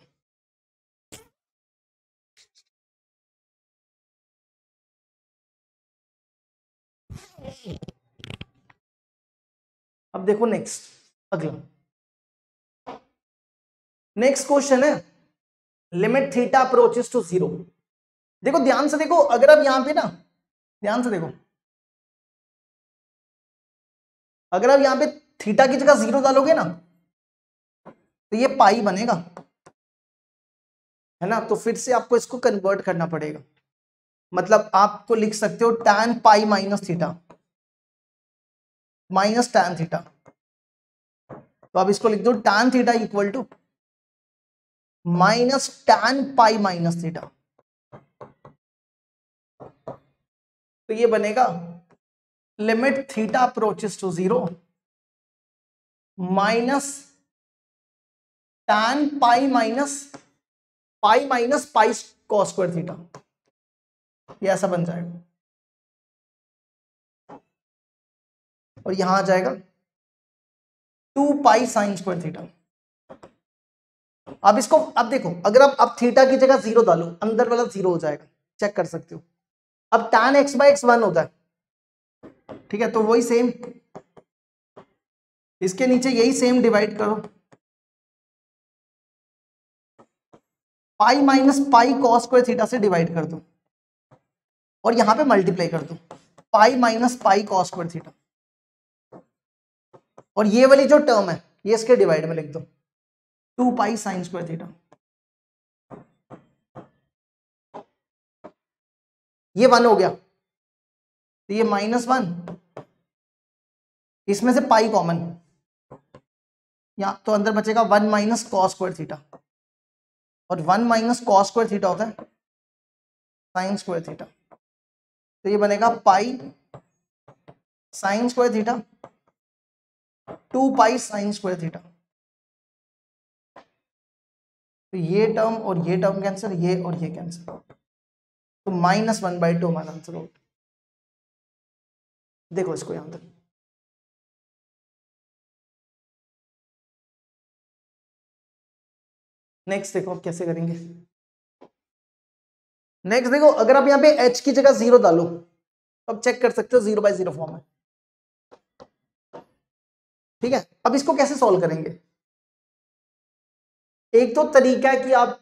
अब देखो नेक्स्ट, अगला नेक्स्ट क्वेश्चन है लिमिट थीटा अप्रोचेस टू 0। देखो ध्यान से देखो, अगर आप यहां पे ना ध्यान से देखो, अगर आप यहां पे थीटा की जगह 0 डालोगे ना, तो ये पाई बनेगा, है ना, तो फिर से आपको इसको कन्वर्ट करना पड़ेगा, मतलब आपको लिख सकते हो tan pi minus theta minus tan theta, तो आप इसको लिख दो tan theta equal to minus tan pi minus theta, तो ये बनेगा limit theta approaches to 0 minus tan pi minus pi cos square theta, ये ऐसा बन जाएगा। और यहां आ जाएगा 2 पाई साइन स्क्वायर थीटा। अब इसको अब देखो, अगर आप अब थीटा की जगह 0 डालो, अंदर वाला 0 हो जाएगा, चेक कर सकते हो। अब tan x बाई एक्स 1 होता है, ठीक है, तो वही सेम इसके नीचे यही सेम डिवाइड करो, पाई minus pi cos square theta से डिवाइड कर दो और यहां पे मल्टीप्लाई कर दो, पाई minus pi cos square theta, और ये वाली जो टर्म है ये इसके डिवाइड में लिख दो, 2 पाई साइन स्क्वायर थीटा। ये 1 हो गया, तो ये -1, इसमें से पाई कॉमन, यहां तो अंदर बचेगा 1 माइनस कॉस स्क्वायर थीटा, और 1 माइनस कॉस स्क्वायर थीटा होता है साइन स्क्वायर थीटा, तो ये बनेगा pi sine square theta 2 pi sine square theta. तो ये टर्म और ये टर्म कैंसिल, ये और ये कैंसिल, तो -1/2 हमारा आंसर होगा। देखो इसको यहां तक, नेक्स्ट देखो अब कैसे करेंगे। नेक्स्ट देखो, अगर आप यहाँ पे h की जगह 0 डालो तो अब चेक कर सकते हो 0/0 फॉर्म है, ठीक है। अब इसको कैसे सॉल्व करेंगे? एक तो तरीका है कि आप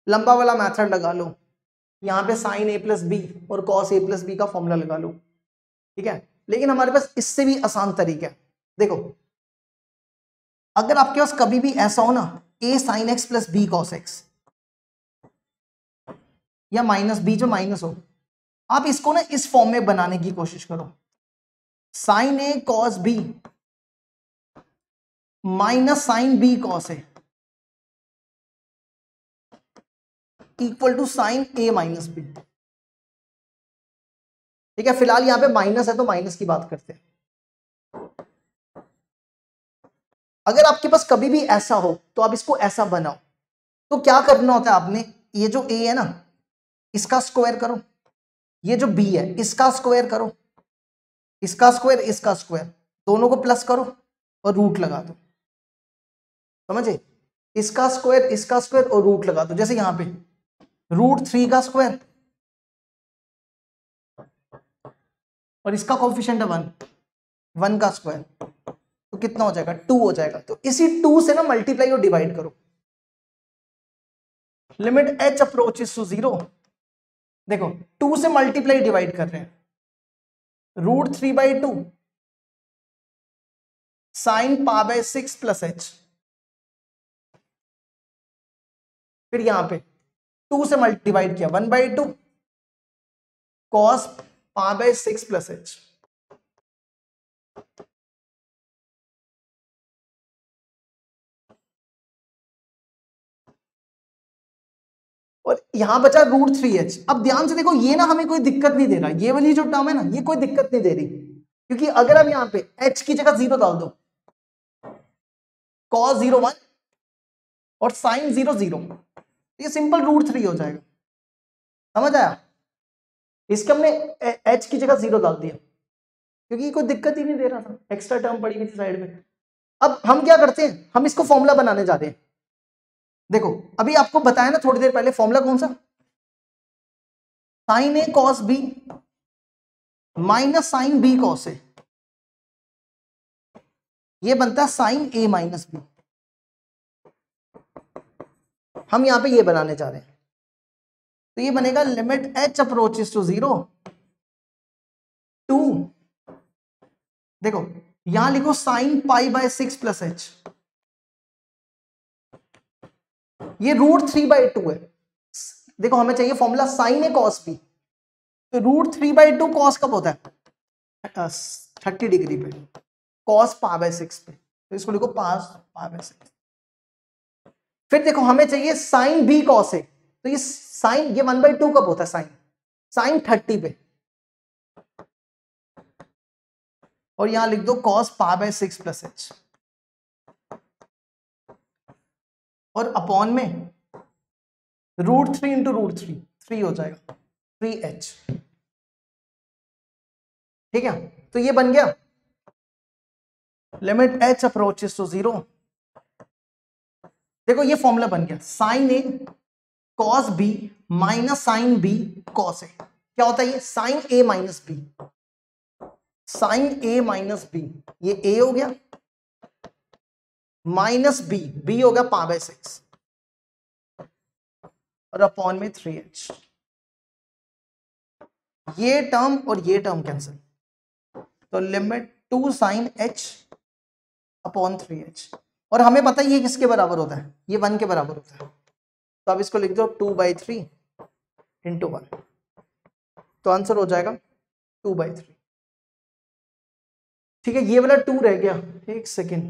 लंबा वाला मेथड लगा लो, यहाँ पे साइन a प्लस बी और कॉस a प्लस बी का फॉर्मूला लगा लो, ठीक है, लेकिन हमारे पास इससे भी आसान तरीका है। देखो, अगर आपके पास कभी भी ऐसा हो ना, a sine x plus b cos x, या माइनस बीच में माइनस हो, आप इसको ना इस फॉर्म में बनाने की कोशिश करो, sine a cos b minus sine b cos a equal to sine a minus b, ठीक है। फिलहाल यहां पे माइनस है तो माइनस की बात करते हैं। अगर आपके पास कभी भी ऐसा हो तो आप इसको ऐसा बनाओ, तो क्या करना होता है आपने, ये जो a है ना इसका स्क्वायर करो, ये जो b है इसका स्क्वायर करो, इसका स्क्वायर इसका स्क्वायर, दोनों को प्लस करो और रूट लगा दो, समझे, इसका स्क्वायर और रूट लगा दो। जैसे यहां पे √3 का स्क्वायर और इसका कोएफिशिएंट है 1 का स्क्वायर, तो कितना हो जाएगा 2 हो जाएगा। तो इसी 2 से ना मल्टीप्लाई और डिवाइड करो, लिमिट h अप्रोचेस टू 0, देखो 2 से मल्टीप्लाई डिवाइड कर रहे हैं, √3/2 साइन π/6 प्लस h, फिर यहां पे 2 से डिवाइड किया 1/2 cos π/6 प्लस h, और यहां बचा √3h। अब ध्यान से देखो, ये ना हमें कोई दिक्कत नहीं दे रहा, ये वाली जो टर्म है ना ये कोई दिक्कत नहीं दे रही, क्योंकि अगर हम यहां पे h की जगह 0 डाल दो, cos 0 1 और sin 0 0, ये सिंपल √3 हो जाएगा, समझ आया। इसके हमने h की जगह 0 डाल दिया क्योंकि कोई दिक्कत ही नहीं दे रहा था, एक्स्ट्रा टर्म पड़ी हुई थी साइड में। अब हम क्या करते हैं, हम इसको फॉर्मूला बनाने जा रहे हैं। देखो अभी आपको बताया ना थोड़ी देर पहले, फॉर्मूला कौन सा, sine a cos b minus sine b cos a, ये बनता है साइन a माइनस b। हम यहां पे ये बनाने जा रहे हैं, तो ये बनेगा limit h approaches to 0 two, देखो यहां लिखो साइन π/6 प्लस h, ये √3/2 है। देखो हमें चाहिए formula sine a cos b, तो √3/2 कॉस कब होता है 30 डिग्री पे, कॉस π/6 पे, तो इसको लिखो π/6। फिर देखो हमें चाहिए साइन b कॉस a, तो ये साइन, ये 1/2 कब होता है साइन 30 पे, और यहां लिख दो कॉस π/6 प्लस h, और अपॉन में √3 इंटू √3 3 हो जाएगा 3h, ठीक है। तो ये बन गया लिमिट h अप्रोचेस टू 0। देखो ये फॉर्मूला बन गया, sine a cos b minus sine b cos a. क्या होता है ये? Sine a minus b, sine a minus b, ये ए हो गया, माइनस बी, बी हो गया पाई बाय 6 और अपॉन में 3h। ये टर्म और ये टर्म कैंसिल, तो limit 2 sine h upon 3h। और हमें पता है ये किसके बराबर होता है? ये 1 के बराबर होता है। तो अब इसको लिख दो 2/3 इंटू 1, तो आंसर हो जाएगा 2/3। ठीक है, ये वाला 2 रह गया, एक सेकेंड,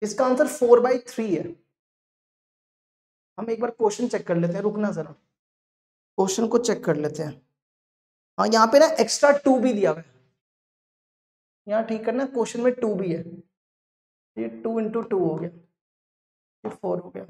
इसका आंसर 4/3 है। हम एक बार क्वेश्चन चेक कर लेते हैं, रुकना जरा, क्वेश्चन को चेक कर लेते हैं। हाँ यहाँ पे ना एक्स्ट्रा 2 भी दिया हुआ है, यहाँ ठीक करना, क्वेश्चन में 2 भी है, ये 2 इंटू 2 हो गया, ये 4 हो गया।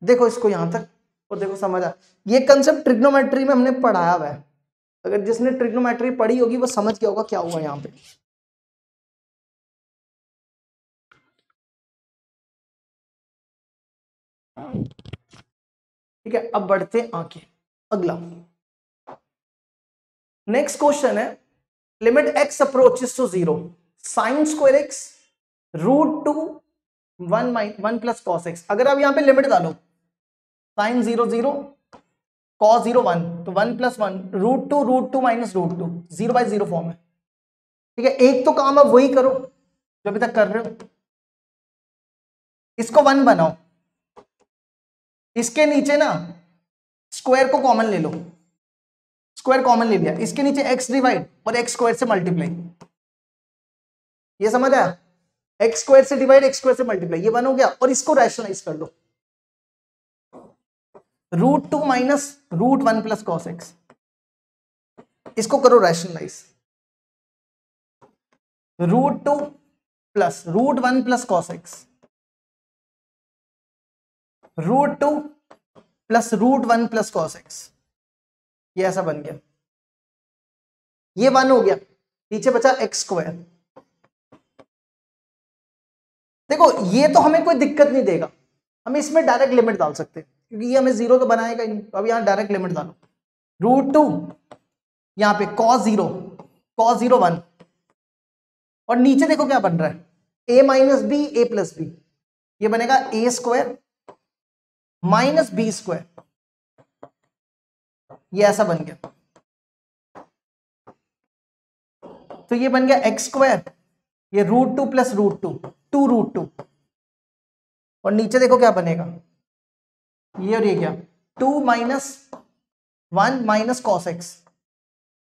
देखो इसको यहां तक, और देखो समझ आ, ये कंसेप्ट ट्रिग्नोमेट्री में हमने पढ़ाया हुआ है, अगर जिसने ट्रिग्नोमेट्री पढ़ी होगी वो समझ गया होगा क्या हुआ यहाँ पे। ठीक है, अब बढ़ते आगे, अगला नेक्स्ट क्वेश्चन है, limit x approaches to 0 sine square x root two 1 plus cos x। अगर आप यहाँ पे लिमिट डालो, साइन 0 0 कॉस 0 1, तो 1 plus 1 root two minus root two, 0/0 form है। ठीक है, एक तो काम आप वही करो जो अभी तक कर रहे हो, इसको 1 बनाओ, इसके नीचे ना स्क्वायर को कॉमन ले लो, स्क्वायर कॉमन ले लिया, इसके नीचे x डिवाइड और x स्क्वायर से मल्टीप्लाई, ये समझ आया? x स्क्वायर से डिवाइड, x स्क्वायर से मल्टीप्लाई, ये 1 हो गया। और इसको रैशनलाइज कर लो, root 2 minus root 1 plus cos x, इसको करो rationalise, root 2 plus root 1 plus cos x, root 2 plus root 1 plus cos x, ये ऐसा बन गया, ये 1 हो गया, नीचे बचा x स्क्वायर। देखो ये तो हमें कोई दिक्कत नहीं देगा, हम इसमें डायरेक्ट लिमिट डाल सकते हैं क्योंकि ये हमें 0 तो बनाएगा ही नहीं, तो अब यहाँ डायरेक्ट लिमिट डालो, रूट 2 यहाँ पे cos 0 1, और नीचे देखो क्या बन रहा है, a minus b a plus b, ये बनेगा a square minus b square, ये ऐसा बन गया। तो ये बन गया एक्स स्क्वायर, ये रूट 2 प्लस रूट 2, 2 रूट 2, और नीचे देखो क्या बनेगा, ये और ये क्या, 2 माइनस 1 माइनस कॉस एक्स,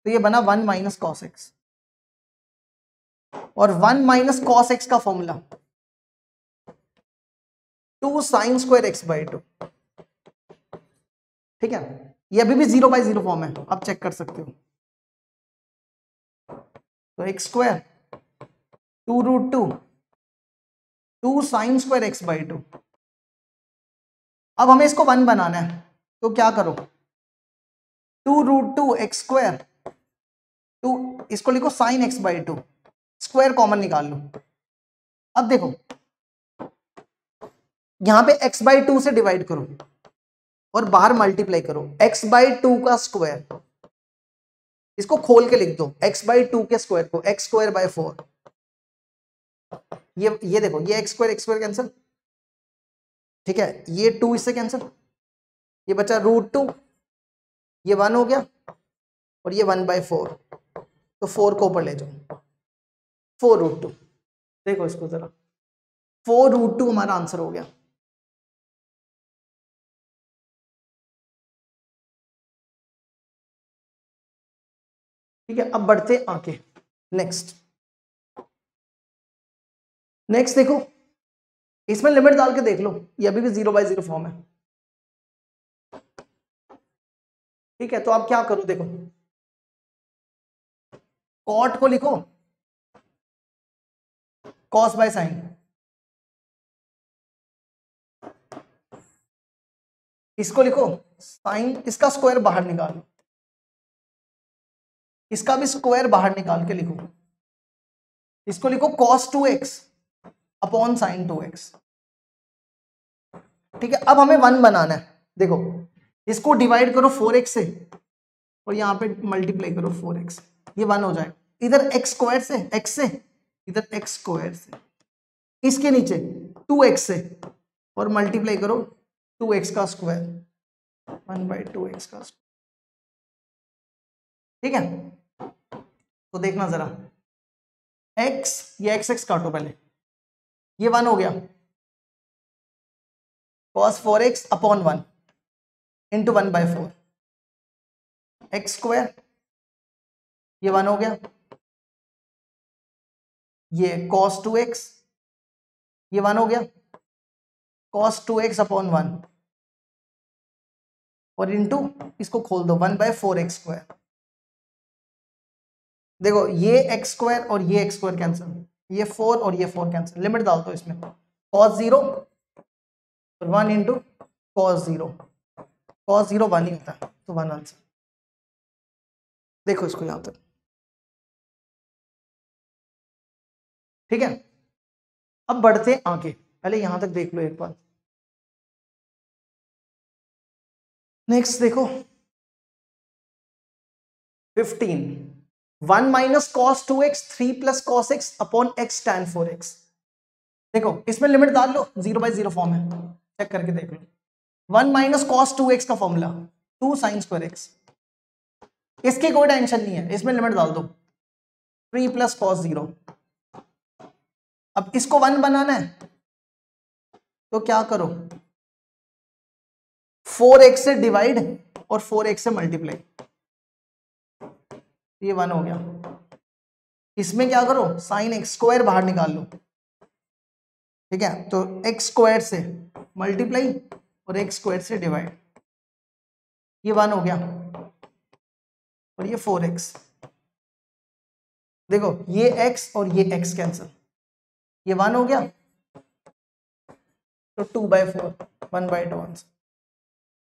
तो ये बना 1 माइनस कॉस एक्स, और 1 माइनस कॉस एक्स का formula 2 sine square x by 2। ठीक है, ये अभी भी 0/0 फॉर्म है, आप चेक कर सकते हो। तो x square 2 root 2 2 sine square x by 2। अब हमें इसको 1 बनाना है, तो क्या करो, 2 रूट 2 एक्स स्क्वायर 2, इसको लिखो sign x by 2, square common निकाल लो। अब देखो यहां पे x बाई 2 से डिवाइड करो और बाहर मल्टीप्लाई करो, x बाई 2 का स्क्वायर, इसको खोल के लिख दो, x बाई 2 के स्क्वायर को x स्क्वायर बाय 4, ये देखो, ये x स्क्वायर कैंसिल, ठीक है, ये 2 इससे कैंसिल, ये बचा रूट 2, ये 1 हो गया, और ये 1/4, तो 4 को ऊपर ले जाओ, 4 रूट 2, देखो इसको जरा, 4 रूट 2 हमारा आंसर हो गया। ठीक है, अब बढ़ते आगे, नेक्स्ट देखो, इसमें लिमिट डाल के देख लो, ये अभी भी 0/0 फॉर्म है। ठीक है, तो आप क्या करो, देखो कॉट को लिखो कॉस बाय साइन, इसको लिखो साइन, इसका स्क्वायर बाहर निकालो, इसका भी स्क्वायर बाहर निकाल के लिखो, इसको लिखो cos 2x upon sine 2x। ठीक है, अब हमें 1 बनाना है। देखो इसको डिवाइड करो 4x से और यहाँ पे मल्टीप्लाई करो 4x, ये 1 हो जाएगा। इधर x स्क्वायर से, x से, इधर x स्क्वायर से, इसके नीचे 2x से और मल्टीप्लाई करो 2x का स्क्वायर, 1/2x का स्क्वायर। ठीक है, तो देखना जरा, x, ये x काटो पहले, ये 1 हो गया, cos 4x upon 1 into 1/4, x square, ये 1 हो गया, ये cos 2x, ये 1 हो गया, cos 2x अपॉन 1 और इंटू इसको खोल दो 1/4x स्क्वायर। देखो ये x स्क्वायर और ये x स्क्वायर कैंसिल, ये 4 और ये 4 कैंसिल, लिमिट डाल दो इसमें, cos 0 और 1 इंटू cos 0, cos 0 1 ही होता है, तो 1 आंसर। देखो इसको यहां तक, ठीक है। अब बढ़ते आगे, पहले यहां तक देख लो एक बार। नेक्स्ट देखो 15, 1 minus cos 2x 3 plus cos x upon x tan 4x। देखो इसमें लिमिट डाल लो, 0/0 फॉर्म है, चेक करके देख लो। 1 माइनस cos 2x का फॉर्मूला 2 sin स्क्वायर x, इसकी कोई टेंशन नहीं है, इसमें लिमिट डाल दो 3 प्लस cos 0। अब इसको 1 बनाना है तो क्या करो, 4x से डिवाइड और 4x से मल्टीप्लाई, ये 1 हो गया। इसमें क्या करो, साइन x स्क्वायर बाहर निकाल लो, ठीक है, तो x स्क्वायर से मल्टीप्लाई और x स्क्वायर से डिवाइड, ये 1 हो गया और ये 4x। देखो ये x और ये x कैंसिल, ये 1 हो गया, तो 2/4, 1/2 आंसर।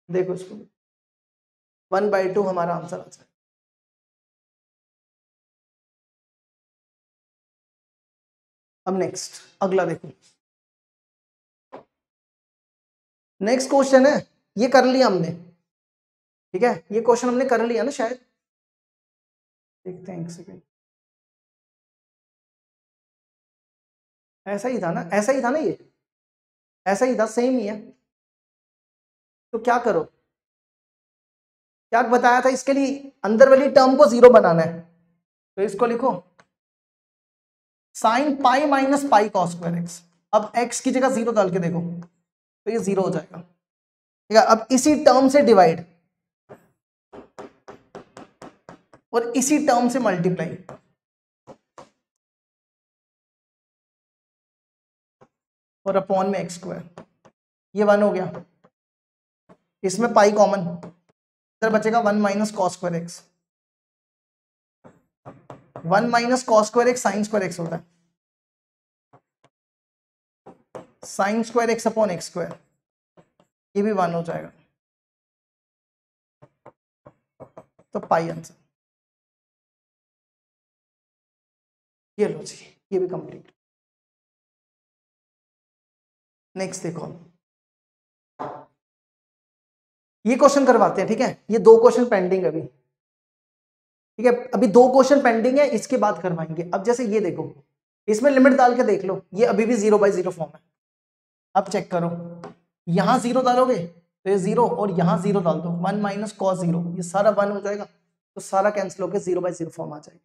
देखो इसको 1/2 हमारा आंसर आ जाए। अब नेक्स्ट अगला देखो, नेक्स्ट क्वेश्चन है, ये कर लिया हमने, ठीक है, ये क्वेश्चन हमने कर लिया ना शायद, देखते हैं एक सेकंड, ऐसा ही था ना, ऐसा ही था ना, ये ऐसा ही था, सेम ही है। तो क्या करो, क्या बताया था, इसके लिए अंदर वाली टर्म को 0 बनाना है, तो इसको लिखो साइन पाई माइनस पाई cos स्क्वायर x। अब x की जगह 0 डाल के देखो तो ये 0 हो जाएगा, ठीक है। अब इसी टर्म से डिवाइड और इसी टर्म से मल्टीप्लाई, और अपॉन में x स्क्वायर, ये 1 हो गया, इसमें पाई कॉमन, इधर बचेगा 1 minus cos square x, 1 minus cos square x sign square x होता है, sign square x upon x square, ये भी 1 हो जाएगा, तो पाई आंसर। ये लो जी, ये भी कंप्लीट। नेक्स्ट देखो, ये क्वेश्चन करवाते हैं, ठीक है, ये 2 क्वेश्चन पेंडिंग अभी, ठीक है, अभी 2 क्वेश्चन पेंडिंग है, इसके बाद करवाएंगे। अब जैसे ये देखो, इसमें लिमिट डाल के देख लो, ये अभी भी 0/0 फॉर्म है। अब चेक करो, यहां 0 डालोगे तो ये 0 और यहां 0 डाल दो, 1 माइनस cos 0, ये सारा 1 हो जाएगा, तो सारा कैंसिल होकर 0/0 फॉर्म आ जाएगी।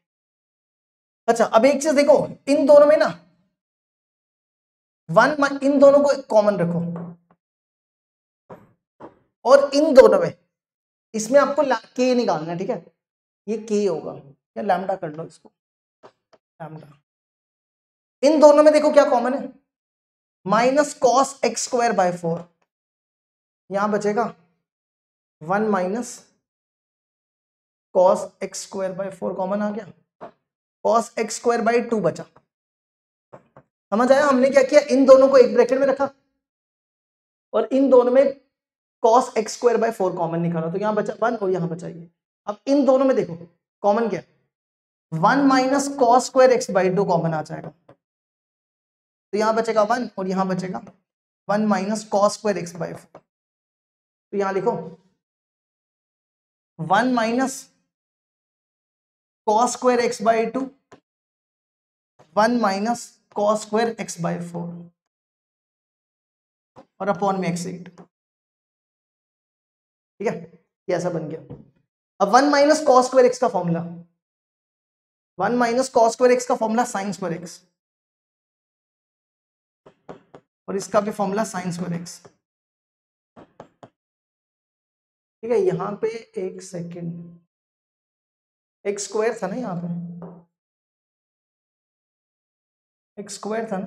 अच्छा अब एक चीज देखो, इन दोनों में ना 1, इन दोनों को कॉमन रखो, और इन दोनों में, इसमें आपको k निकालना है, ठीक है, ये k होगा, या लैम्डा कर लो इसको, लैम्डा। इन दोनों में देखो क्या कॉमन है, minus cos x square by 4, यहां बचेगा 1 minus cos x square by 4 common आ गया, cos x स्क्वायर बाय 2 बचा। समझ आया, हमने क्या किया, इन दोनों को एक ब्रैकेट में रखा और इन दोनों में cos x square by 4 common निकाला, तो यहाँ बचा 1 और यहाँ बचा ये। अब इन दोनों में देखो कॉमन क्या है, 1 minus cos square x by 2 common आ जाएगा, तो यहाँ बचेगा 1 और यहाँ बचेगा 1 minus cos square x by 4। तो यहाँ लिखो 1 minus cos square x by 2, 1 minus cos square x by 4 और अपॉन में x8। ठीक है, ये ऐसा बन गया। अब 1 माइनस कॉस स्क्वायर x का formula, 1 minus cos square x का फॉर्मूला साइन स्क्वायर x, और इसका भी फॉर्मूला साइन स्क्वायर x। ठीक है, यहां पे एक सेकेंड, एक्स स्क्वायर था ना, यहाँ पे एक्स स्क्वायर था ना,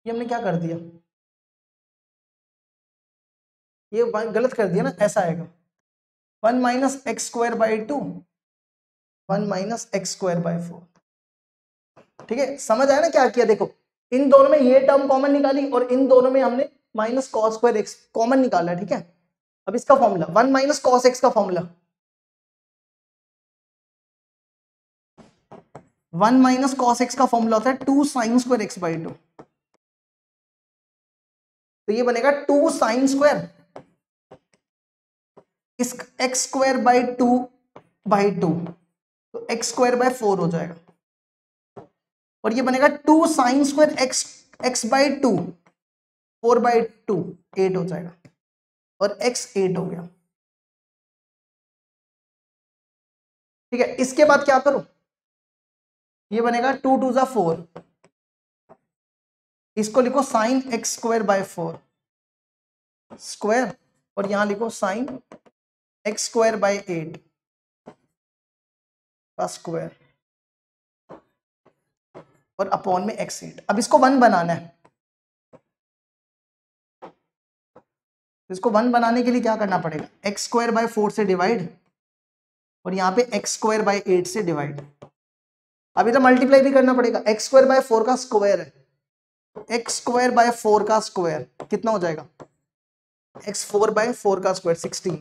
ये हमने क्या कर दिया, ये गलत कर दिया ना, ऐसा आएगा 1 minus x square by 2, 1 minus x square by 4। ठीक है, समझ आया ना क्या किया, देखो इन दोनों में ये टर्म कॉमन निकाली और इन दोनों में हमने minus cos square x common निकाला। ठीक है, अब इसका फॉर्मूला 1 माइनस कॉस एक्स का फॉर्मूला 1 माइनस कॉस एक्स का फॉर्मूला होता है 2 साइन स्क्वायर एक्स बाई 2, तो ये बनेगा 2 साइन स्क्वायर इस एक्स स्क्वायर बाई 2 बाई 2, तो एक्स स्क्वायर बाय 4 हो जाएगा, और ये बनेगा 2 sine square x x by 2, 4 by 2 8 हो जाएगा, और x 8 हो गया। ठीक है, इसके बाद क्या करो, ये बनेगा 2 2 जा 4, इसको लिखो sine x square by 4 square, और यहां लिखो साइन एक्स स्क्वायर बाय 8 का स्क्वायर, और अपॉन में x8। अब इसको 1 बनाना है, इसको 1 बनाने के लिए क्या करना पड़ेगा, एक्स स्क्वायर बाय 4 से डिवाइड, और यहाँ पे एक्स स्क्वायर बाय 8 से डिवाइड। अभी तो मल्टीप्लाई भी करना पड़ेगा, एक्स स्क्वायर बाय 4 का स्क्वायर है, एक्स स्क्वायर बाय 4 का स्क्वायर कितना हो जाएगा, x4 बाय 4 का स्क्वायर 16,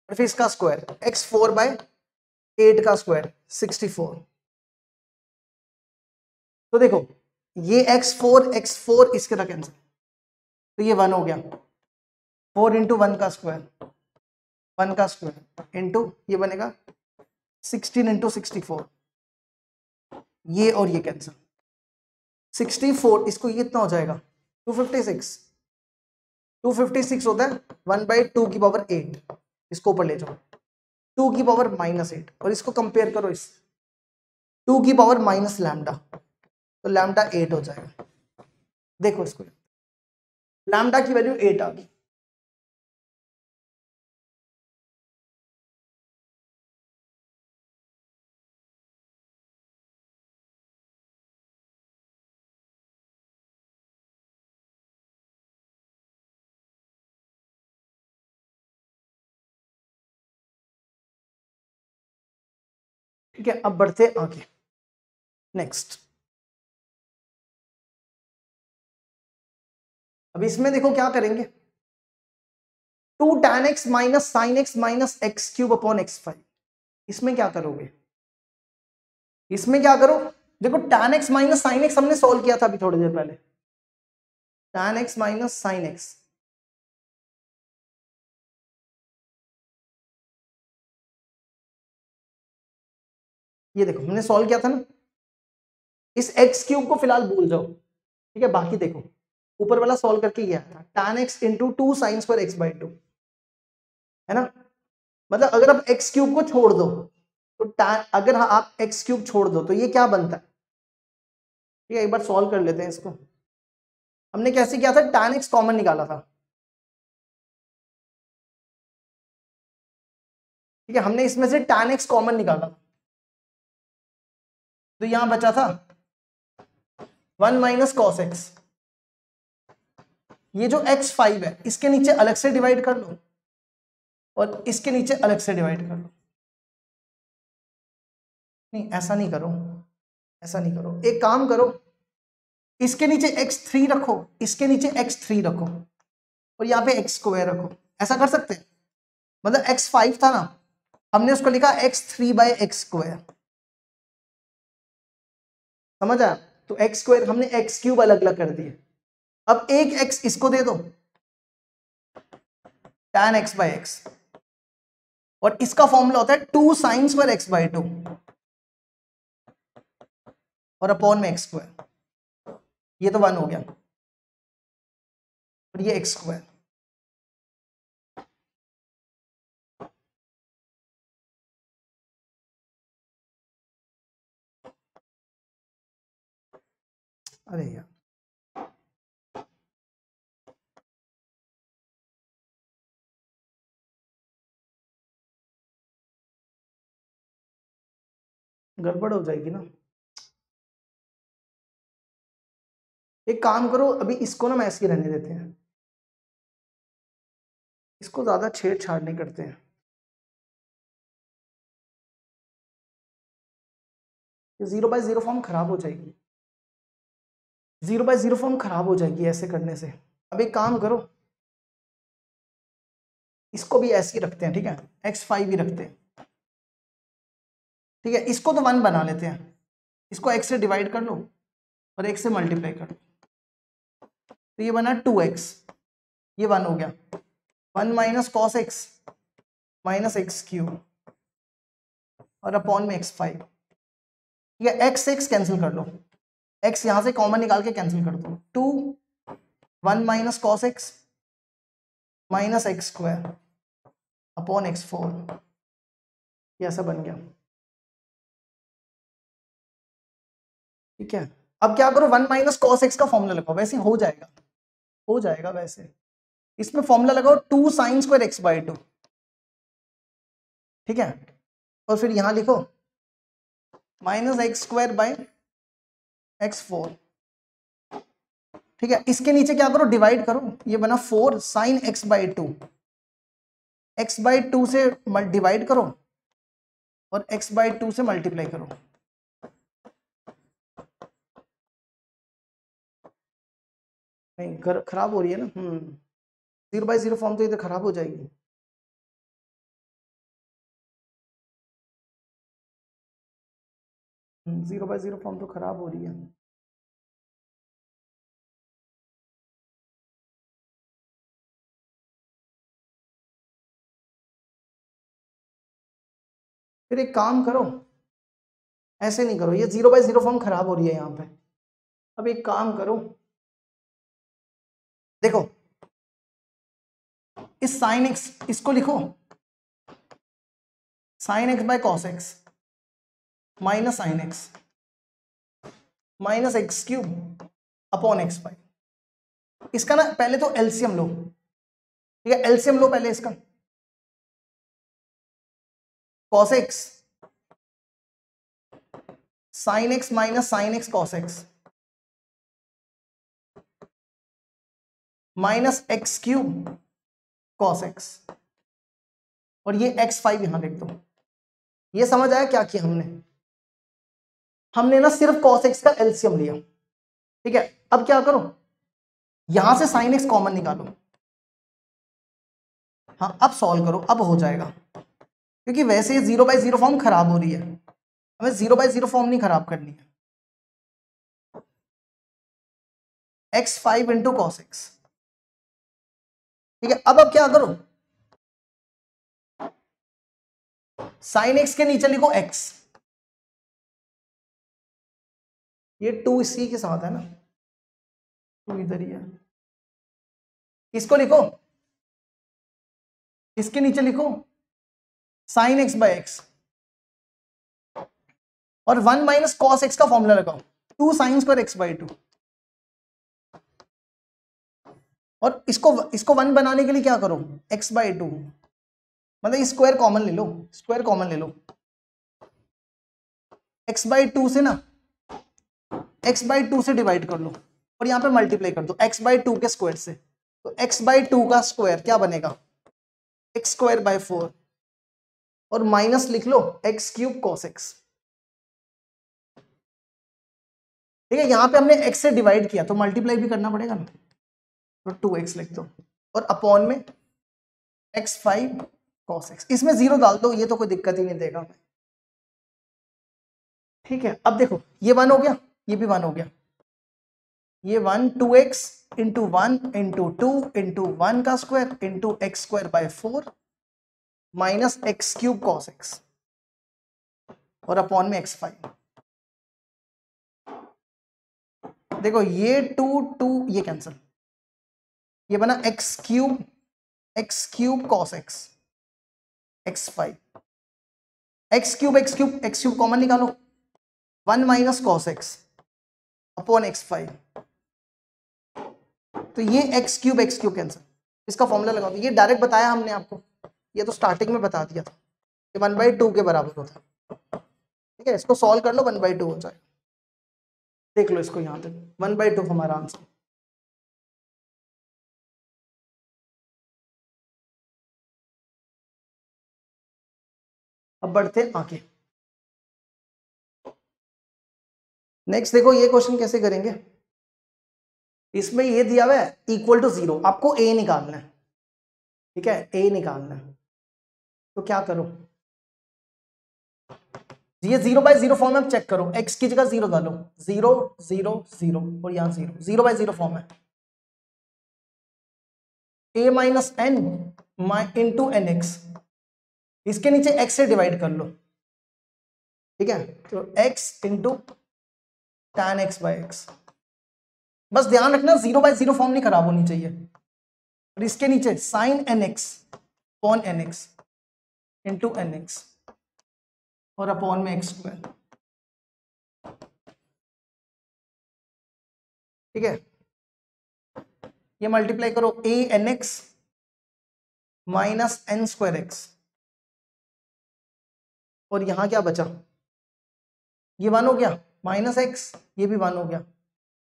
और फिर इसका स्क्वायर x4 बाय 8 का स्क्वायर 64। तो देखो ये x4 इसके तरह कैंसिल, तो ये 1 हो गया, 4 इंटू 1 का स्क्वायर 1 का स्क्वायर इंटू ये बनेगा 16 इंटू 64, ये और ये कैंसिल, 64 इसको ये कितना हो जाएगा 256, 256 होता है 1 बाई 2 की पावर 8, इसको ऊपर ले जाओ 2 की पावर -8, और इसको कंपेयर करो इस 2 की पावर माइनस लैम्डा, तो लैम्डा 8 हो जाएगा। देखो इसको, लैम्डा की वैल्यू 8 आ गई। ठीक है, अब बढ़ते आगे नेक्स्ट। अब इसमें देखो क्या करेंगे, 2 tan x minus sine x minus x cube upon x5, इसमें क्या करोगे, इसमें क्या करो, देखो tan x minus sine x हमने सॉल्व किया था अभी थोड़ी देर पहले, tan x minus sine x, ये देखो हमने सॉल्व किया था ना, इस x क्यूब को फिलहाल भूल जाओ। ठीक है, बाकी देखो ऊपर वाला सॉल्व करके ये आया था tan x into 2 sine square x by 2, है ना, मतलब अगर आप x क्यूब को छोड़ दो तो अगर आप x क्यूब छोड़ दो तो ये क्या बनता है। ठीक है, एक बार सॉल्व कर लेते हैं इसको। हमने कैसे किया था, tan x कॉमन निकाला था। ठीक है, हमने इसमें से tan x कॉमन निकाला, तो यहां बचा था 1 माइनस कॉस एक्स, ये जो x5 है इसके नीचे अलग से डिवाइड कर लो और इसके नीचे अलग से डिवाइड कर लो। नहीं ऐसा नहीं करो, ऐसा नहीं करो, एक काम करो, इसके नीचे x3 रखो, इसके नीचे x3 रखो, और यहाँ पे x स्क्वायर रखो, ऐसा कर सकते हैं, मतलब x5 था ना, हमने उसको लिखा x3/x², समझ आया? तो x² हमने x³ अलग अलग कर दिए। अब एक x इसको दे दो tan x/x, और इसका फॉर्मूला होता है 2 sin² x/2 और अपॉन में x², ये तो 1 हो गया, और ये x²। अरे यार, गड़बड़ हो जाएगी ना। एक काम करो, अभी इसको ना हम ऐसे ही रहने देते हैं, इसको ज्यादा छेड़छाड़ नहीं करते हैं। ये 0/0 फॉर्म खराब हो जाएगी, 0/0 फॉर्म खराब हो जाएगी ऐसे करने से। अब एक काम करो, इसको भी ऐसे ही रखते हैं, ठीक है, x5 ही रखते हैं, ठीक है। इसको तो 1 बना लेते हैं, इसको x से डिवाइड कर लो और x से मल्टीप्लाई कर लो, तो ये बना 2x, ये 1 हो गया, 1 minus cos x minus x³ और अपॉन में x5, ठीक है। x कैंसिल कर लो, x यहां से कॉमन निकाल के कैंसिल कर दो, 2 1 minus cos x minus x² upon x4, ये ऐसा बन गया, ठीक है। अब क्या करो, 1 माइनस cos x का फॉर्मूला लगाओ, वैसे हो जाएगा, हो जाएगा वैसे। इसमें फॉर्मूला लगाओ 2 sin² x/2, ठीक है, और फिर यहां लिखो माइनस x²/x4, ठीक है। इसके नीचे क्या करो, डिवाइड करो, ये बना 4 sin x/2, x/2 से डिवाइड करो और x/2 से मल्टीप्लाई करो, नहीं खराब हो रही है ना, 0/0 फॉर्म तो ये तो खराब हो जाएगी। जीरो बाय जीरो फॉर्म तो खराब हो रही है। फिर एक काम करो, ऐसे नहीं करो, ये 0/0 फॉर्म खराब हो रही है यहाँ पे। अब एक काम करो, देखो इस साइन एक्स, इसको लिखो sine x by cos x minus sine x minus x³ upon x/, इसका ना पहले तो एलसीएम लो, ठीक है, एलसीएम लो पहले इसका, cos x sine x minus sine x cos x minus x³ cos x, और ये x5 यहां लिख दो। ये समझ आया क्या किया हमने? हमने ना सिर्फ cos x का एलसीएम लिया, ठीक है। अब क्या करो, यहां से sin x कॉमन निकालो, हाँ अब सॉल्व करो, अब हो जाएगा, क्योंकि वैसे ये 0/0 फॉर्म खराब हो रही है, हमें 0/0 फॉर्म नहीं खराब करनी है। x5 इंटू cos x, ठीक है। अब क्या करो, sin x के नीचे लिखो x, ये 2 इसी के साथ है ना, 2 इधर ही है, इसको लिखो, इसके नीचे लिखो sin x बाय x, और 1 माइनस cos x का फॉर्मूला लगाओ 2 sin² x/2, और इसको 1 बनाने के लिए क्या करो, x/2, मतलब स्क्वायर कॉमन ले लो, स्क्वायर कॉमन ले लो, x/2 से ना x/2 से डिवाइड कर लो और यहाँ पे मल्टीप्लाई कर दो x/2 के स्क्वायर से, तो x/2 का स्क्वायर क्या बनेगा, x²/4, और माइनस लिख लो x³ cos x, ठीक है। यहाँ पे हमने x से डिवाइड किया तो मल्टीप्लाई भी करना पड़ेगा ना, तो 2x लिख दो और अपॉन में x5 cos x, इसमें 0 डाल दो, ये तो कोई दिक्कत ही नहीं देगा हमें। ठीक है, अब देखो ये 1 हो गया, ये भी 1 हो गया, ये 1 2x इंटू 1 इंटू 2 इंटू 1 का square into x square by 4 minus x cube cos x और अपॉन में x5। देखो ये 2 ये कैंसिल, ये बना x cube cos x x5, x cube common निकालो, 1 minus cos x upon x5, तो ये एक्स क्यूब कैंसिल, इसका फॉर्मूला लगा दो। ये डायरेक्ट बताया हमने आपको, ये तो स्टार्टिंग में बता दिया था, ये 1/2 के बराबर होता है। ठीक है, इसको सॉल्व कर लो, 1/2 हो जाए, देख लो इसको, यहां तक 1/2 हमारा आंसर। अब बढ़ते आगे, नेक्स्ट देखो ये क्वेश्चन कैसे करेंगे। इसमें ये दिया हुआ है इक्वल टू 0, आपको a निकालना है। ठीक है, a निकालना है, तो क्या करो, ये 0/0 फॉर्म है, आप चेक करो, x की जगह 0 डालो, 0 0 0 और यहां 0/0 फॉर्म है, a minus n into n x, इसके नीचे x से डिवाइड कर लो। ठीक है, तो x into tan x by x, बस ध्यान रखना 0/0 फॉर्म नहीं खराब होनी चाहिए। और इसके नीचे sine n x upon n x into n x और अपॉन में एक्स स्क्वायर। ठीक है, ये मल्टीप्लाई करो, a n x minus n square x, और यहां क्या बचा, ये 1 हो गया, माइनस एक्स, ये भी 1 हो गया,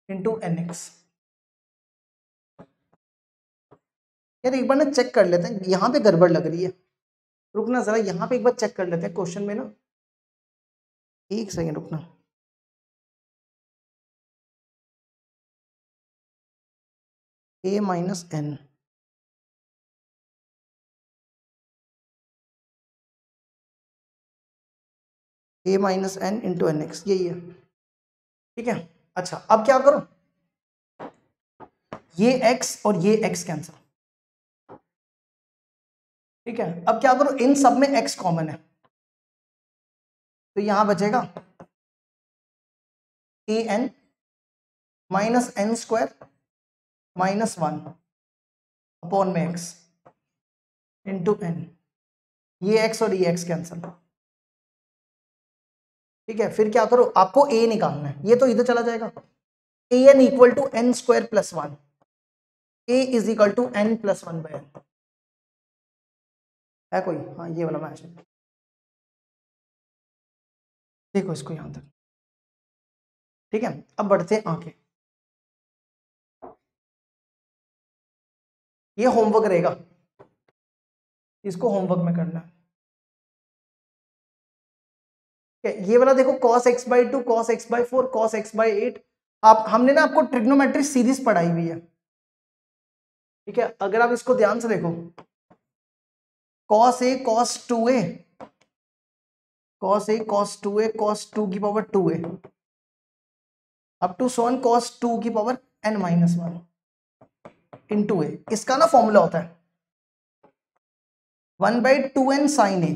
इंटू एन एक्स। यार एक बार ना चेक कर लेते हैं, यहां पे गड़बड़ लग रही है, रुकना जरा, यहां पे एक बार चेक कर लेते हैं क्वेश्चन में ना, एक सेकेंड रुकना। a minus n, a minus n into n x, यही है। ठीक है, अच्छा अब क्या करो, ये x और ये x कैंसिल। ठीक है, अब क्या करो, इन सब में x कॉमन है, तो यहां बचेगा a n minus n square minus 1 upon में x इंटू एन, ये x और ये x कैंसिल। ठीक है, फिर क्या करो, आपको a निकालना है, ये तो इधर चला जाएगा, a n equal to n square plus 1, a is equal to n plus 1 by n, है कोई, हाँ ये वाला मैच है, देखो इसको यहां तक। ठीक है, अब बढ़ते हैं आगे, ये होमवर्क रहेगा, इसको होमवर्क में करना है। ये वाला देखो, cos x/2 cos x/4 cos x/8, आप हमने ना आपको ट्रिग्नोमेट्री सीरीज पढ़ाई हुई है। ठीक है, अगर आप इसको ध्यान से देखो, cos a cos 2a cos a cos 2a cos 2 की power 2a up to so on cos 2 की पावर n-1 इंटू a, इसका ना फॉर्मूला होता है 1/2n sin a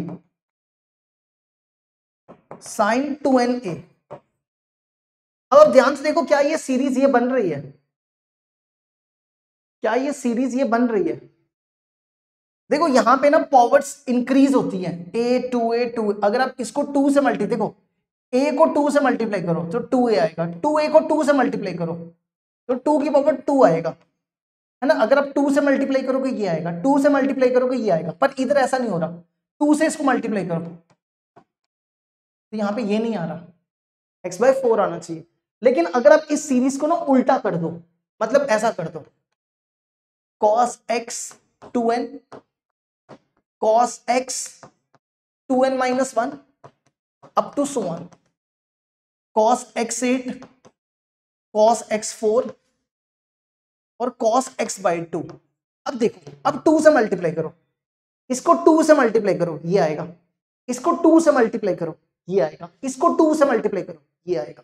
sin 2na। अब ध्यान से देखो, क्या ये सीरीज ये बन रही है, क्या ये सीरीज ये बन रही है, देखो यहां पे ना पावर्स इंक्रीज होती हैं, a 2 अगर आप इसको 2 से देखो a को 2 से मल्टीप्लाई करो तो 2a आएगा, 2a को 2 से मल्टीप्लाई करो तो 2 की पावर 2 आएगा, है ना। अगर आप 2 से मल्टीप्लाई करोगे ये आएगा, 2 से मल्टीप्लाई करोगे ये आएगा, पर इधर ऐसा नहीं हो रहा, 2 से इसको मल्टीप्लाई करो तो यहाँ पे ये नहीं आ रहा, x/4 आना चाहिए। लेकिन अगर आप इस सीरीज को ना उल्टा कर दो, मतलब ऐसा कर दो, cos x 2n cos x 2n-1 up to so on cos x8 cos x4 और cos x/2। अब देखो, अब 2 से मल्टीप्लाई करो, इसको 2 से मल्टीप्लाई करो, ये आएगा। इसको 2 से मल्टीप्लाई करो, ये आएगा। इसको 2 से मल्टीप्लाई करो, ये आएगा।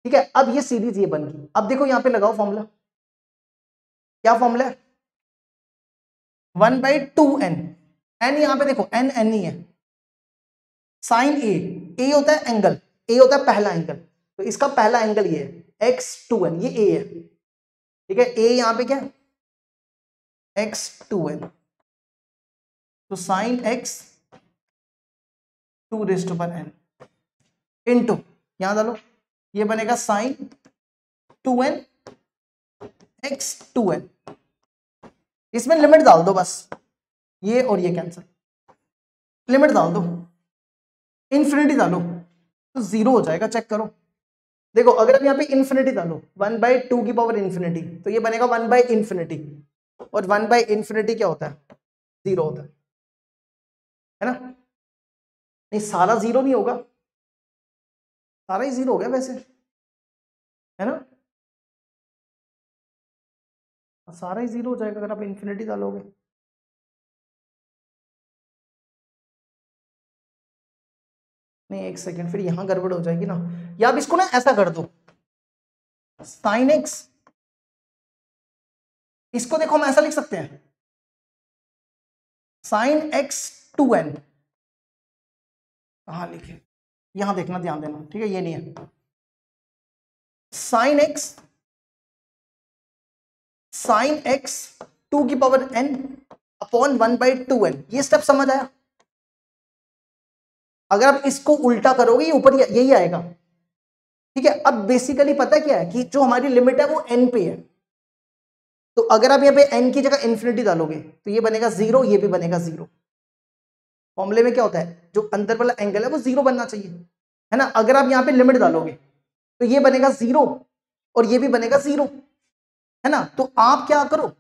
ठीक है, अब ये सीरीज ये बन गई। अब देखो यहाँ पे लगाओ फॉर्मूला, क्या फॉर्मूला है? 1/2n। n यहाँ पे देखो n n ही है। साइन ए होता है एंगल, ए होता है पहला एंगल, तो इसका पहला एंगल ये है x2n, ये ए है। ठीक है, ए यहाँ पे क्या है? x2n, तो साइन x 2n इंटू यहां डालो, ये बनेगा साइन 2n x2n। इसमें लिमिट डाल दो बस, ये और ये कैंसिल, लिमिट डाल दो, इन्फिनिटी डालो तो 0 हो जाएगा। चेक करो, देखो अगर आप यहाँ पे इन्फिनिटी डालो 1/2 की पावर इन्फिनिटी, तो ये बनेगा 1/∞, और 1/∞ क्या होता है? 0 होता है ना? नहीं, सारा 0 नहीं होगा, सारा ही 0 हो गया वैसे, है ना? सारा ही 0 हो जाएगा अगर आप इन्फिनिटी डालोगे। नहीं, एक सेकेंड, फिर यहां गड़बड़ हो जाएगी ना। या आप इसको ना ऐसा कर दो, साइन एक्स, इसको देखो हम ऐसा लिख सकते हैं, साइन x2n। कहां लिखे? यहां देखना, ध्यान देना, ठीक है, ये नहीं है। साइन x 2 की पावर n अपॉन 1/2n, ये स्टेप समझ आया? अगर आप इसको उल्टा करोगे ये ऊपर यही आएगा। ठीक है, अब बेसिकली पता क्या है कि जो हमारी लिमिट है वो n पे है, तो अगर आप यहाँ पे n की जगह इन्फिनिटी डालोगे तो ये बनेगा 0, ये भी बनेगा 0। फॉर्मूले में क्या होता है, जो अंदर वाला एंगल है वो 0 बनना चाहिए, है ना? अगर आप यहाँ पे लिमिट डालोगे तो ये बनेगा 0 और ये भी बनेगा 0, है ना? तो आप क्या करो,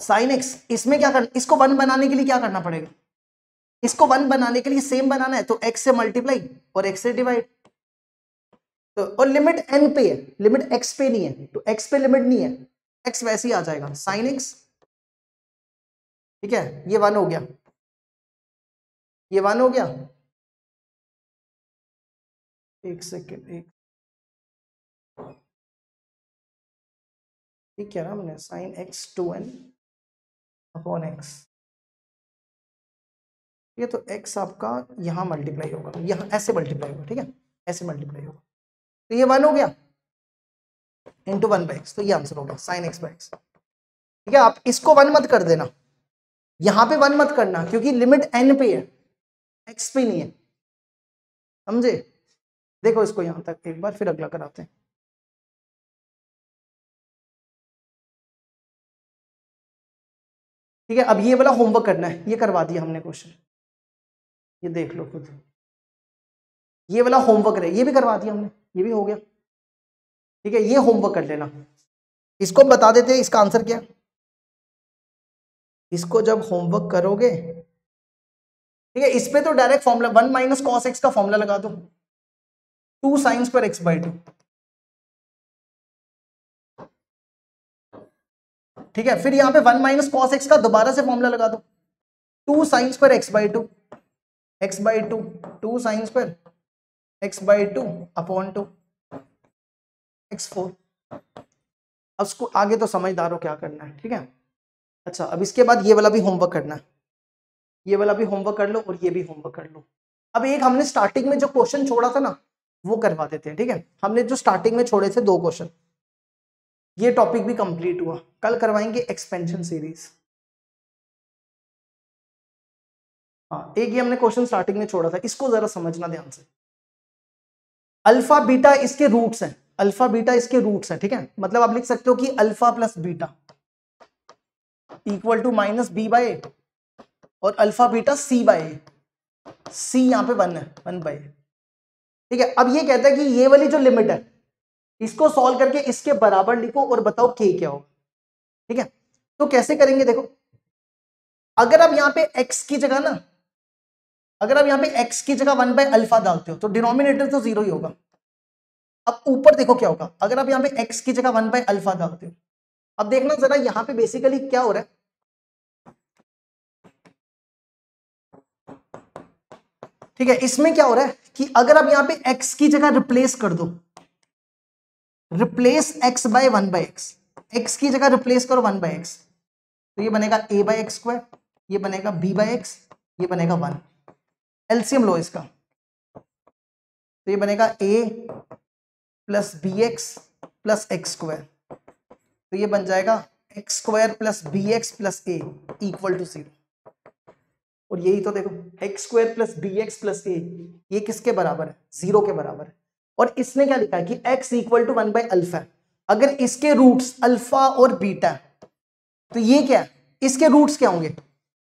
साइन x, इसमें क्या करना, इसको 1 बनाने के लिए क्या करना पड़ेगा? इसको 1 बनाने के लिए सेम बनाना है, तो x से मल्टीप्लाई और x से डिवाइड। तो और लिमिट n पे है, लिमिट x पे नहीं है, तो x पे लिमिट नहीं है, x वैसे ही आ जाएगा साइन x। ठीक है, ये 1 हो गया, ये 1 हो गया। एक सेकेंड, एक क्या ना मैंने, साइन x2n अपॉन x, ये तो x आपका यहां मल्टीप्लाई होगा, यहां ऐसे मल्टीप्लाई होगा, ठीक है, ऐसे मल्टीप्लाई होगा, तो ये 1 हो गया इंटू 1/x, तो ये आंसर होगा साइन x/x। ठीक है, आप इसको 1 मत कर देना, यहां पे 1 मत करना, क्योंकि लिमिट n पे है, x पे नहीं है, समझे? देखो इसको यहां तक एक बार, फिर अगला कराते हैं। ठीक है, अब ये वाला होमवर्क करना है, ये करवा दिया हमने क्वेश्चन, ये देख लो खुद, ये वाला होमवर्क रहे, ये भी करवा दिया हमने, ये भी हो गया। ठीक है, ये होमवर्क कर लेना, इसको बता देते हैं इसका आंसर क्या। इसको जब होमवर्क करोगे, ठीक है, इस पे तो डायरेक्ट फॉर्मूला 1 - cos x का फॉर्मूला लगा दो, 2 sin² x/2। ठीक है, फिर यहाँ पे 1 - cos x का दोबारा से फॉर्मूला लगा दो, 2 sin² x/2, x/2, 2 sin² x/2 upon 2 x4। अब उसको आगे तो समझदार हो क्या करना है, ठीक है। अच्छा, अब इसके बाद ये वाला भी होमवर्क करना है, ये वाला भी होमवर्क कर लो और ये भी होमवर्क कर लो। अब एक हमने स्टार्टिंग में जो क्वेश्चन छोड़ा था ना, वो करवा देते हैं। ठीक है, हमने जो स्टार्टिंग में छोड़े थे 2 क्वेश्चन, ये टॉपिक भी कंप्लीट हुआ। कल करवाएंगे एक्सपेंशन सीरीज। हाँ, एक ये हमने क्वेश्चन स्टार्टिंग में छोड़ा था, इसको जरा समझना ध्यान से। अल्फा बीटा इसके रूट्स हैं, अल्फा बीटा इसके रूट्स हैं। ठीक है, मतलब आप लिख सकते हो कि alpha plus beta equal to -b/a और अल्फा बीटा c/a, c यहाँ पे 1 है, 1/a। ठीक है, अब ये कहता है कि ये वाली जो लिमिट है इसको सॉल्व करके इसके बराबर लिखो और बताओ k क्या होगा। ठीक है, तो कैसे करेंगे, देखो अगर आप यहाँ पे x की जगह ना, अगर आप यहाँ पे x की जगह 1/अल्फा डालते हो तो डिनोमिनेटर तो 0 ही होगा। अब ऊपर देखो क्या होगा, अगर आप यहाँ पे x की जगह 1/अल्फा डालते हो, अब देखना जरा यहाँ पे बेसिकली क्या हो रहा है, ठीक है, इसमें क्या हो रहा है कि अगर आप यहाँ पे x की जगह रिप्लेस कर दो, replace x bye 1/x, x की जगह रिप्लेस करो 1/x, तो ये बनेगा a/x², ये बनेगा b/x, ये बनेगा 1। एलसीएम लो इसका, तो ये बनेगा a plus bx plus x², तो ये बन जाएगा x² plus bx plus a equal to 0। और यही तो देखो x² plus bx plus a, ये किसके बराबर है? 0 के बराबर है। और इसने क्या लिखा है कि x इक्वल टू 1/अल्फा। अगर इसके रूट्स अल्फा और बीटा, तो ये क्या है? इसके रूट्स क्या होंगे?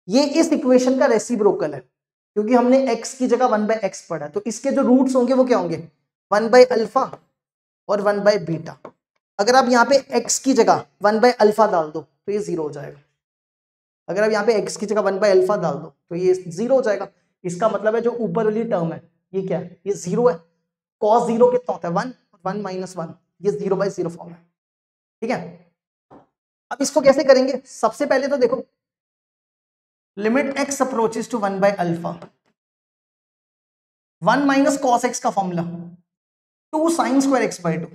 ये इस इक्वेशन का रेसिप्रोकल है, क्योंकि हमने x की जगह 1/x पढ़ा, तो इसके जो रूट्स होंगे वो क्या होंगे? 1/अल्फा और 1/बीटा। अगर आप यहाँ पे x की जगह 1/अल्फा डाल दो तो ये 0 हो जाएगा। अगर आप यहाँ पे x की जगह 1/अल्फा डाल दो तो ये 0 हो जाएगा। इसका मतलब है जो ऊपर वाली टर्म है ये क्या है? ये 0 है। cos 0 कितना होता है? 1, 1 माइनस 1, ये 0/0 फॉर्म है। ठीक है, अब इसको कैसे करेंगे? सबसे पहले तो देखो, लिमिट x अप्रोचेस टू 1/अल्फा, 1 माइनस cos x का formula 2 sin² x/2,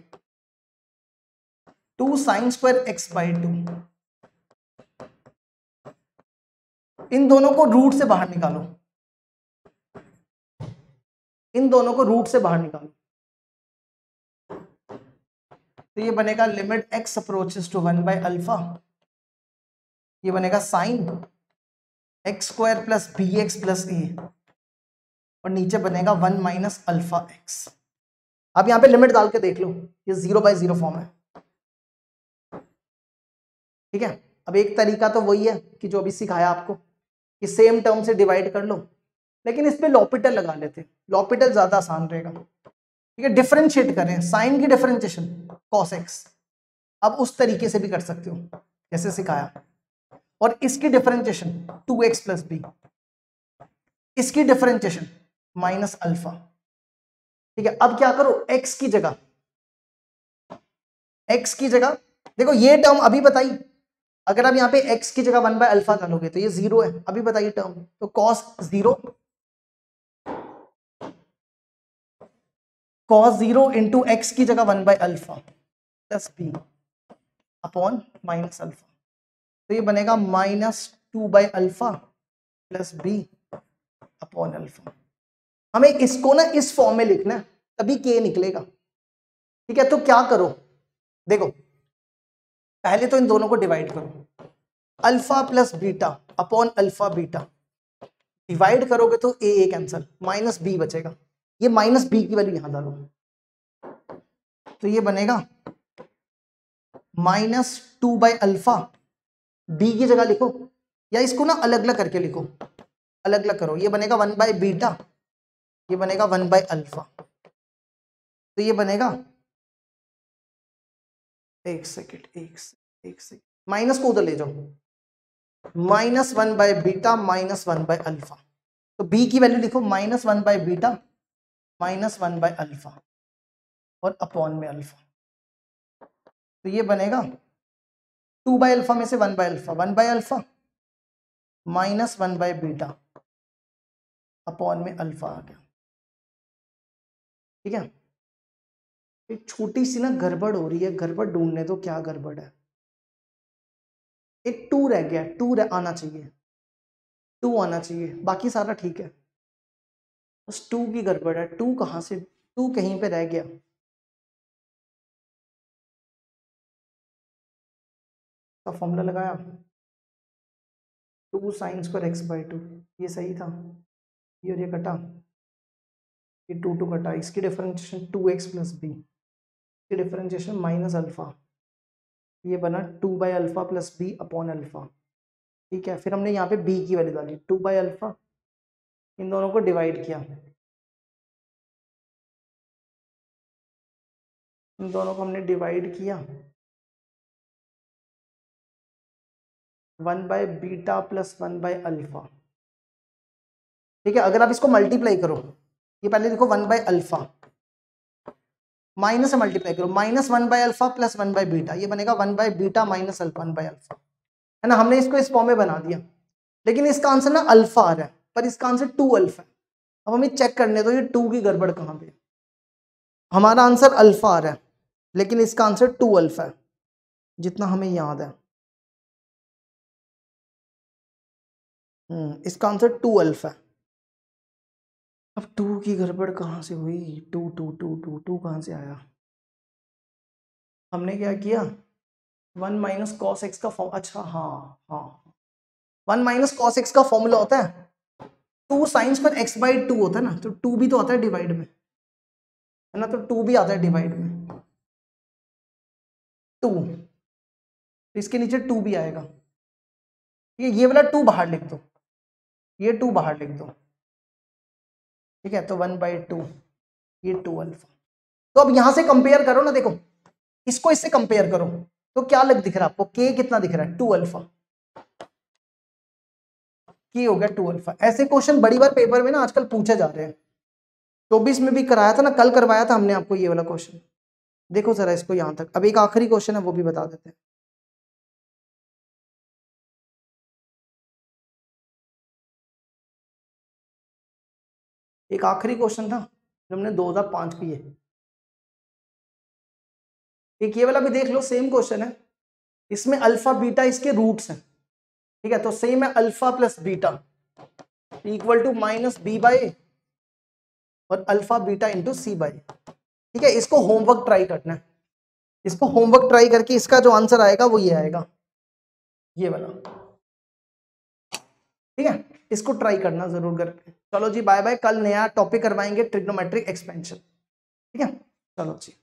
2 sin² x/2। इन दोनों को रूट से बाहर निकालो, इन दोनों को रूट से बाहर निकालो, तो ये बनेगा लिमिट x अप्रोचेस टू 1/अल्फा, ये बनेगा sine x² plus bx plus a, और नीचे बनेगा 1 माइनस अल्फा x। अब यहां पे लिमिट डाल के देख लो, ये 0/0 फॉर्म है। ठीक है, अब एक तरीका तो वही है कि जो अभी सिखाया आपको कि सेम टर्म से डिवाइड कर लो, लेकिन इस पे लॉपिटल लगा लेते, लॉपिटल ज्यादा आसान रहेगा। ठीक है, डिफरेंशिएट करें, साइन की डिफरेंशिएशन cos x, अब उस तरीके से भी कर सकते हो जैसे सिखाया। और इसकी डिफरेंशिएशन 2x प्लस बी, इसकी डिफरेंशिएशन माइनस अल्फा। ठीक है, अब क्या करो, x की जगह, x की जगह देखो ये टर्म अभी बताई, अगर आप यहाँ पे x की जगह 1/अल्फा डालोगे तो ये 0 है, अभी बताइए टर्म, तो cos 0 इंटू x की जगह 1/अल्फा plus b upon minus alpha, तो ये बनेगा -2/अल्फा प्लस बी अपॉन अल्फा। हमें इसको ना इस फॉर्म में लिखना है, तभी k निकलेगा। ठीक है, तो क्या करो, देखो पहले तो इन दोनों को डिवाइड करो, alpha plus beta upon alpha beta, divide करोगे तो a कैंसल, माइनस बी बचेगा, ये माइनस बी की वैल्यू यहां डालो, तो ये बनेगा -2/अल्फा, बी की जगह लिखो, या इसको ना अलग अलग करके लिखो, अलग अलग करो, ये बनेगा 1/बीटा, ये बनेगा 1/अल्फा, तो ये बनेगा, एक सेकेंड, माइनस को उधर ले जाओ, -1/बीटा माइनस 1/अल्फा, तो बी की वैल्यू लिखो -1/बीटा माइनस 1/अल्फा और अपॉन में अल्फा, तो ये बनेगा 2/अल्फा में से 1/अल्फा, 1/अल्फा माइनस 1/बीटा अपॉन में अल्फा आ गया। ठीक है, एक छोटी सी ना गड़बड़ हो रही है, गड़बड़ ढूंढने दो, क्या गड़बड़ है? एक 2 रह गया, 2 आना चाहिए, 2 आना चाहिए, बाकी सारा ठीक है, बस 2 की गड़बड़ है। 2 कहाँ से, 2 कहीं पे रह गया, का फॉर्मूला लगाया 2 sin² x/2, ये सही था, ये और ये कटा, ये 2 कटा, इसकी डिफरेंशिएशन 2x प्लस बी, इसकी डिफरेंशिएशन माइनस अल्फा, ये बना 2/अल्फा प्लस बी अपॉन अल्फा। ठीक है, फिर हमने यहाँ पे b की वैल्यू डाली 2/अल्फा, इन दोनों को डिवाइड किया, इन दोनों को हमने डिवाइड किया 1/बीटा प्लस 1/अल्फा। ठीक है, अगर आप इसको मल्टीप्लाई करो, ये पहले देखो 1/अल्फा, माइनस से मल्टीप्लाई करो, -1/अल्फा प्लस 1/बीटा, ये बनेगा 1/बीटा माइनस अल्फा 1/अल्फा, है ना। हमने इसको इस फॉर्म में बना दिया, लेकिन इसका आंसर ना अल्फा आ रहा है, पर इसका आंसर 2 अल्फा है। अब हमें चेक करने दो ये 2 की गड़बड़ कहाँ पे। हमारा आंसर अल्फा आ रहा है लेकिन इसका आंसर 2 अल्फा है जितना हमें याद है। इसका आंसर 2 अल्फा है। अब 2 की गड़बड़ कहाँ से हुई, 2 कहाँ से आया। हमने क्या किया 1 माइनस कॉस एक्स का फॉर्म, अच्छा हाँ हाँ 1 माइनस कॉस एक्स का फॉर्मूला होता है 2 साइन स्क्वायर एक्स बाई 2 होता है ना, तो 2 भी तो आता है डिवाइड में, है ना, तो 2 भी आता है डिवाइड में 2, इसके नीचे 2 भी आएगा। ये वाला 2 बाहर लिख दो, ये 2 बाहर लिख दो, ठीक है, तो 1/2 ये 2 अल्फा। तो अब यहां से कंपेयर करो ना, देखो इसको इससे कंपेयर करो तो क्या दिख रहा है आपको, के कितना दिख रहा है 2 अल्फा, के हो गया 2 अल्फा। ऐसे क्वेश्चन बड़ी बार पेपर में ना आजकल पूछे जा रहे हैं, 24 में भी कराया था ना, कल करवाया था हमने आपको ये वाला क्वेश्चन। देखो जरा इसको यहां तक, अब एक आखिरी क्वेश्चन है वो भी बता देते हैं। एक आखिरी क्वेश्चन था जो हमने 2005 की है, एक ये वाला भी देख लो, सेम क्वेश्चन है, इसमें अल्फा बीटा इसके रूट्स हैं, ठीक है, तो सेम है alpha plus beta equal to minus b by और alpha beta into c by, ठीक है। इसको होमवर्क ट्राई करना है, इसको होमवर्क ट्राई करके इसका जो आंसर आएगा वो ये आएगा, ये वाला, ठीक है, इसको ट्राई करना जरूर करके। चलो जी बाय बाय, कल नया टॉपिक करवाएंगे ट्रिग्नोमेट्रिक एक्सपेंशन, ठीक है, चलो जी।